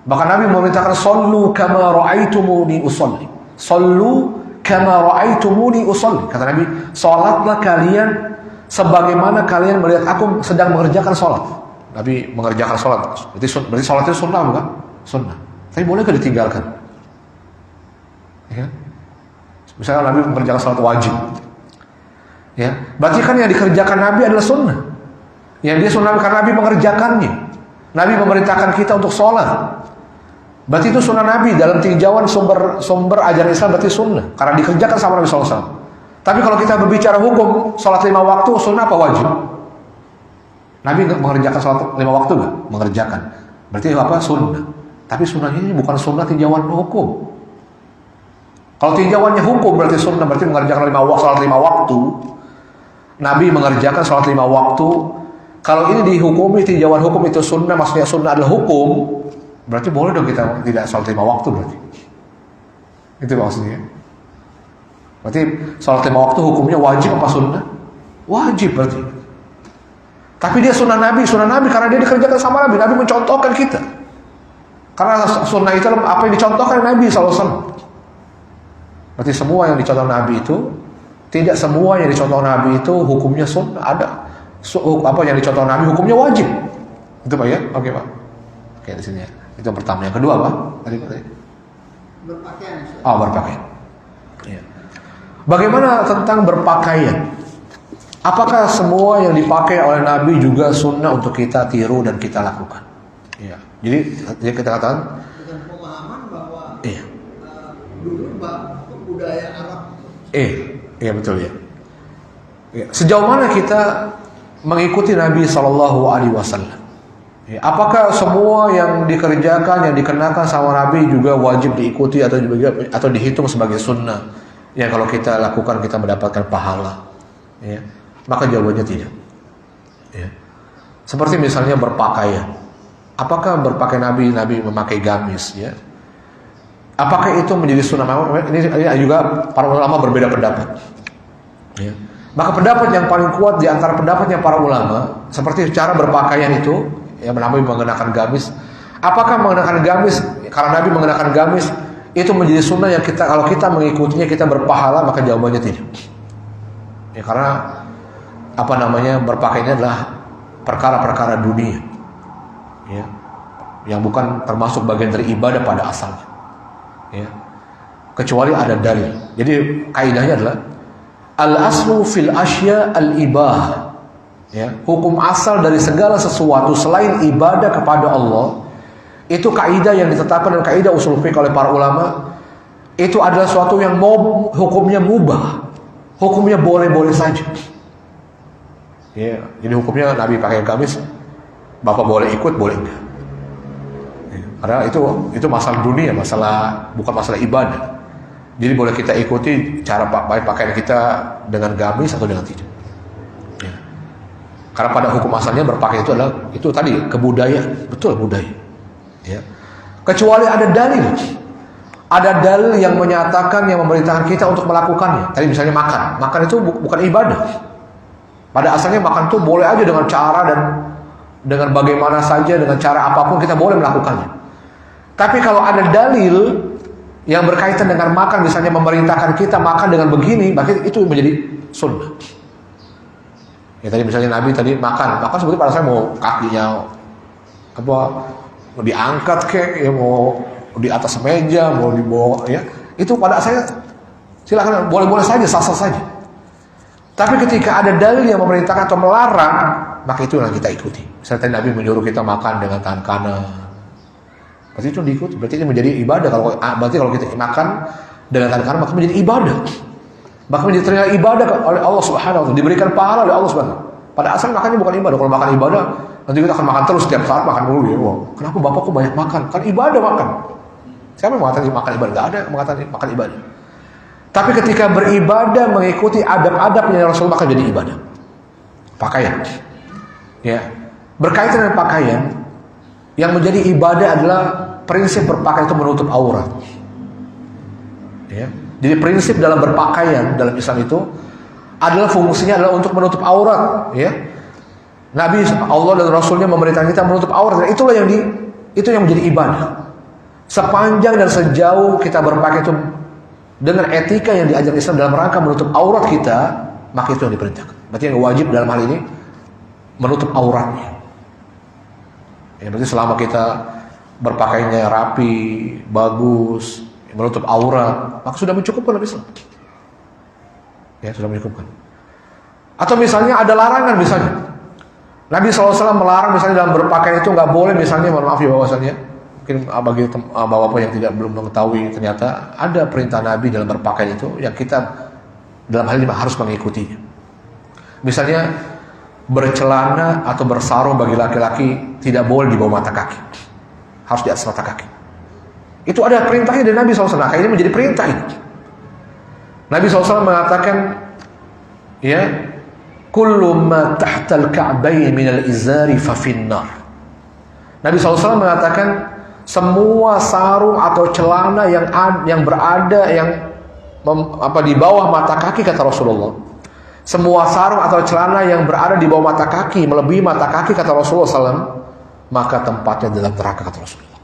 Speaker 1: Bahkan Nabi memerintahkan sallu kama ra'aitumuni usolli. Sallu kama ra'aitumuni usolli. Kata Nabi, salatlah kalian sebagaimana kalian melihat aku sedang mengerjakan salat. Nabi mengerjakan salat. Berarti salat itu sunnah bukan? Sunnah. Tapi boleh gak ditinggalkan? Ya. Misalnya Nabi mengerjakan salat wajib. Ya, berarti kan yang dikerjakan Nabi adalah sunnah. Yang dia sunnah karena Nabi mengerjakannya. Nabi memerintahkan kita untuk sholat. Berarti itu sunnah Nabi dalam tinjauan sumber ajaran Islam, berarti sunnah karena dikerjakan sama Nabi SAW. Tapi kalau kita berbicara hukum sholat 5 waktu, sunnah apa wajib? Nabi mengerjakan sholat 5 waktu nggak? Mengerjakan. Berarti apa? Sunnah. Tapi sunnahnya ini bukan sunnah tinjauan hukum. Kalau tinjauannya hukum berarti sunnah, berarti mengerjakan sholat 5 waktu. Nabi mengerjakan sholat 5 waktu. Kalau ini dihukumi tinjauan hukum itu sunnah, maksudnya sunnah adalah hukum, berarti boleh dong kita tidak sholat 5 waktu berarti. Itu maksudnya. Berarti sholat 5 waktu hukumnya wajib apa sunnah? Wajib berarti. Tapi dia sunnah Nabi karena dia dikerjakan sama Nabi. Nabi mencontohkan kita. Karena sunnah itu apa yang dicontohkan Nabi SAW. Berarti semua yang dicontoh Nabi itu, tidak semua yang dicontoh Nabi itu hukumnya sunnah. Ada apa yang dicontoh Nabi hukumnya wajib. Itu Pak ya? Oke Pak. Oke di sini ya. Itu yang pertama. Yang kedua Pak? Tadi.
Speaker 2: Berpakaian.
Speaker 1: Berpakaian. Ya. Bagaimana tentang berpakaian? Apakah semua yang dipakai oleh Nabi juga sunnah untuk kita tiru dan kita lakukan? Ya. Jadi kita katakan
Speaker 2: dengan pemahaman bahwa dulu budaya Arab.
Speaker 1: Iya betul ya. Sejauh mana kita mengikuti Nabi SAW? Ya, apakah semua yang dikerjakan, yang dikenakan sama Nabi juga wajib diikuti atau dihitung sebagai sunnah? Ya kalau kita lakukan kita mendapatkan pahala. Ya, maka jawabannya tidak. Ya. Seperti misalnya berpakaian. Apakah berpakaian Nabi memakai gamis? Ya. Apakah itu menjadi sunnah? Ini juga para ulama berbeda pendapat. Ya. Maka pendapat yang paling kuat di antara pendapatnya para ulama, seperti cara berpakaian itu, yang Nabi mengenakan gamis. Apakah mengenakan gamis, karena Nabi mengenakan gamis, itu menjadi sunnah yang kalau kita mengikutinya kita berpahala? Maka jawabannya tidak. Ya, karena berpakaiannya adalah perkara-perkara dunia. Ya. Yang bukan termasuk bagian dari ibadah pada asalnya. Ya. Kecuali ada dalil. Jadi kaidahnya adalah al-aslu fil asya al-ibah. Ya, hukum asal dari segala sesuatu selain ibadah kepada Allah, itu kaidah yang ditetapkan dan kaidah usul fiqh oleh para ulama, itu adalah suatu yang hukumnya mubah. Hukumnya boleh-boleh saja. Ya, jadi hukumnya Nabi pakai gamis, Bapak boleh ikut, boleh enggak. Ya, karena itu masalah dunia, bukan masalah ibadah. Jadi boleh kita ikuti cara pakaian kita dengan gamis atau dengan tidak. Ya. Karena pada hukum asalnya berpakaian itu adalah itu tadi kebudayaan, betul budaya. Ya. Kecuali ada dalil. Ada dalil yang menyatakan, yang memerintahkan kita untuk melakukannya. Tadi misalnya makan itu bukan ibadah. Pada asalnya makan itu boleh aja dengan cara dan dengan bagaimana saja, dengan cara apapun kita boleh melakukannya. Tapi kalau ada dalil yang berkaitan dengan makan, misalnya memerintahkan kita makan dengan begini, maka itu menjadi sunnah. Ya tadi misalnya Nabi tadi makan sebetulnya pada saya mau kakinya mau diangkat ya mau di atas meja, mau dibawa ya. Itu pada saya silakan boleh-boleh saja, sah-sah saja. Tapi ketika ada dalil yang memerintahkan atau melarang, maka itu yang kita ikuti. Misalnya Nabi menyuruh kita makan dengan tangan kanan. Berarti itu diikuti, berarti ini menjadi ibadah. Berarti kalau kita makan dengan tangan kanan, maka menjadi ibadah. Maka menjadi ternyata ibadah oleh Allah Subhanahu wa taala, diberikan pahala oleh Allah Subhanahu wa taala. Pada asalnya makannya bukan ibadah. Kalau makan ibadah, nanti kita akan makan terus setiap saat makan dulu ya. Wow, kenapa Bapak kok banyak makan? Kan ibadah makan. Siapa yang mengatakan makan ibadah? Tidak ada yang mengatakan makan ibadah. Tapi ketika beribadah mengikuti adab-adabnya Rasul, maka jadi ibadah. Pakaian. Ya. Berkaitan dengan pakaian, yang menjadi ibadah adalah prinsip berpakaian itu menutup aurat. Ya. Jadi prinsip dalam berpakaian dalam Islam itu adalah fungsinya adalah untuk menutup aurat. Ya. Nabi Allah dan Rasulnya memerintahkan kita menutup aurat. Dan itulah itu yang menjadi ibadah. Sepanjang dan sejauh kita berpakaian itu dengan etika yang diajar Islam dalam rangka menutup aurat kita, maka itu yang diperintahkan. Berarti yang wajib dalam hal ini menutup auratnya. Ya, berarti selama kita berpakaiannya rapi, bagus, menutup aurat, maka sudah mencukupkan dalam Islam. Ya, sudah mencukupkan. Atau misalnya ada larangan misalnya. Nabi SAW melarang misalnya dalam berpakaian itu nggak boleh misalnya, mohon maaf ya bahwasannya, mungkin bagi bapak-bapak yang tidak belum mengetahui, ternyata ada perintah Nabi dalam berpakaian itu yang kita dalam hal ini harus mengikutinya. Misalnya bercelana atau bersarung bagi laki-laki tidak boleh di bawah mata kaki, harus di atas mata kaki. Itu ada perintahnya dari Nabi SAW. Nah, ini menjadi perintah ini. Nabi SAW mengatakan, ya, kullu ma tahtal ka'bayn minal izari fa finnar. Nabi SAW mengatakan semua sarung atau celana yang berada di bawah mata kaki, kata Rasulullah. Semua sarung atau celana yang berada di bawah mata kaki, melebihi mata kaki, kata Rasulullah SAW, maka tempatnya dalam neraka, kata Rasulullah.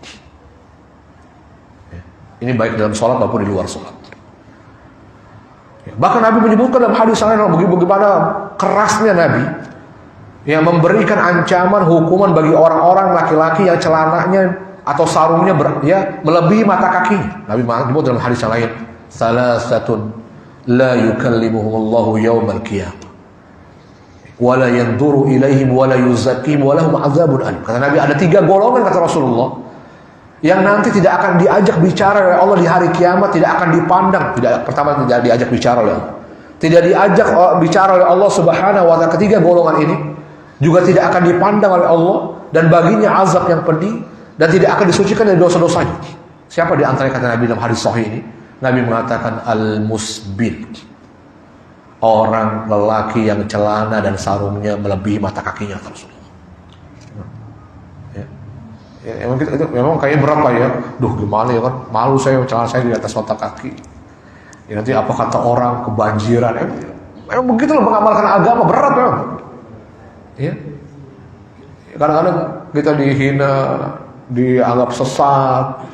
Speaker 1: Ini baik dalam sholat maupun di luar sholat. Bahkan Nabi menyebutkan dalam hadis lain bagaimana kerasnya Nabi yang memberikan ancaman hukuman bagi orang-orang laki-laki yang celananya atau sarungnya melebihi mata kakinya. Nabi menyebut dalam hadis yang lain, salasatun la yukallimuhumullahu yaumal qiyamah wa la yanzuru ilaihim wa la yuzakkihim wa lahum adzabun alim. Kata Nabi, ada 3 golongan, kata Rasulullah, yang nanti tidak akan diajak bicara oleh Allah di hari kiamat, tidak akan dipandang. Pertama, tidak diajak bicara oleh Allah, tidak diajak bicara oleh Allah Subhanahu wa Ta'ala. Ketiga golongan ini juga tidak akan dipandang oleh Allah, dan baginya azab yang pedih, dan tidak akan disucikan dari dosa-dosanya. Siapa di antara, kata Nabi dalam hadis sahih ini? Nabi mengatakan al-musbil, orang lelaki yang celana dan sarungnya melebihi mata kakinya, Rasulullah. Ya, memang kayaknya berapa ya? Duh, gimana ya kan? Malu saya, celana saya di atas mata kaki. Ya, nanti apa kata orang, kebanjiran. Memang begitu loh mengamalkan agama, berat memang. Ya. Kadang-kadang kita dihina, dianggap sesat.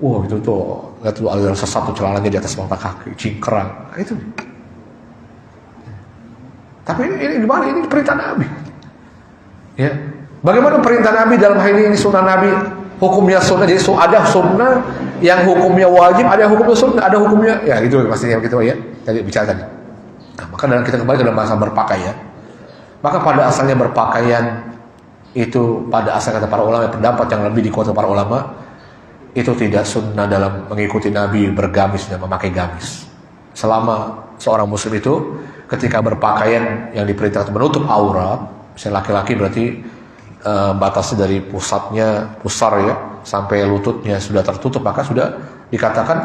Speaker 1: Wah, itu tuh, lihat tuh aliran sesat tuh, celananya di atas mata kaki, cingkrang. Nah, itu. Tapi ini gimana? Ini perintah Nabi. Ya. Bagaimana perintah Nabi dalam hal ini sunnah Nabi, hukumnya sunnah. Jadi ada sunnah yang hukumnya wajib, ada yang hukumnya sunnah, ada hukumnya, ya itu pastinya gitu ya. Tadi bicara tadi. Nah, maka dalam kita kembali dalam masa berpakaian. Maka pada asalnya berpakaian itu, pada asal kata para ulama, pendapat yang lebih dikuatkan para ulama, itu tidak sunnah dalam mengikuti Nabi bergamis dan memakai gamis. Selama seorang muslim itu ketika berpakaian yang diperintahkan menutup aurat, misalnya laki-laki berarti batasnya dari pusar ya sampai lututnya sudah tertutup, maka sudah dikatakan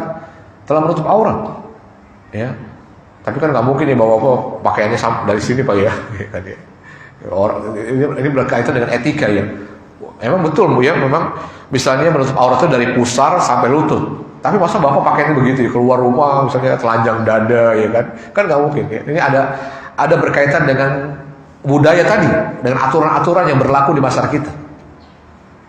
Speaker 1: telah menutup aurat. Ya, tapi kan nggak mungkin ya bawa pakaiannya dari sini pak ya. Ini berkaitan dengan etika ya. Emang betul ya, memang misalnya menutup aurat itu dari pusar sampai lutut. Tapi masa bapak pakaiannya begitu ya, keluar rumah misalnya telanjang dada ya kan nggak mungkin. Ya. Ini ada berkaitan dengan budaya tadi, dengan aturan-aturan yang berlaku di masyarakat kita.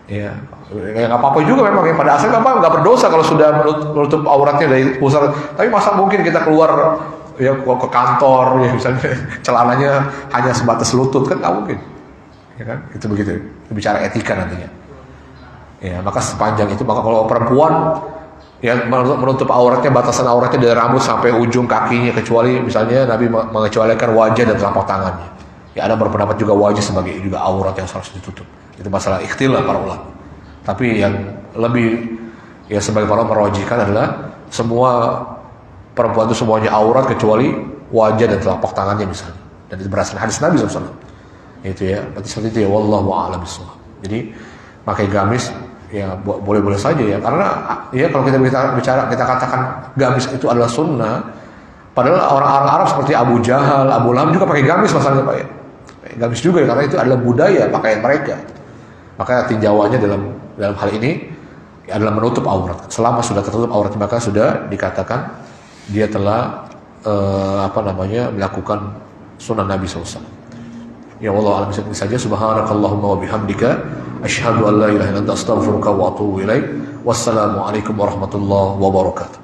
Speaker 1: Ya nggak apa-apa juga memang ya, pada asalnya bapak nggak berdosa kalau sudah menutup auratnya dari pusar. Tapi masa mungkin kita keluar ya ke kantor ya misalnya celananya hanya sebatas lutut, kan nggak mungkin. Ya kan, itu begitu. Bicara etika nantinya. Ya maka sepanjang itu, maka kalau perempuan ya menutup auratnya, batasan auratnya dari rambut sampai ujung kakinya, kecuali misalnya Nabi mengecualikan wajah dan telapak tangannya. Ya ada berpendapat juga wajah sebagai juga aurat yang harus ditutup. Itu masalah ikhtilaf para ulama. Tapi yang lebih ya sebagai para ulama merwajibkan adalah semua perempuan itu semuanya aurat kecuali wajah dan telapak tangannya misalnya. Dan itu berdasarkan hadis Nabi SAW. Itu ya, berarti seperti itu ya, wallahu a'lam bishawab. Jadi pakai gamis ya boleh-boleh saja ya, karena ya kalau kita bicara kita katakan gamis itu adalah sunnah, padahal orang-orang Arab seperti Abu Jahal, Abu Lahab juga pakai gamis masalahnya pak ya. Gamis juga ya, karena itu adalah budaya pakaian mereka. Maka tinjauannya dalam hal ini adalah menutup aurat. Selama sudah tertutup aurat, maka sudah dikatakan dia telah melakukan sunnah Nabi SAW. Ya Allah, alam saja. Subhanakallahumma wa bihamdika asyhadu an la ilaha illa anta astaghfiruka wa atubu ilaik. Wassalamualaikum warahmatullahi wabarakatuh.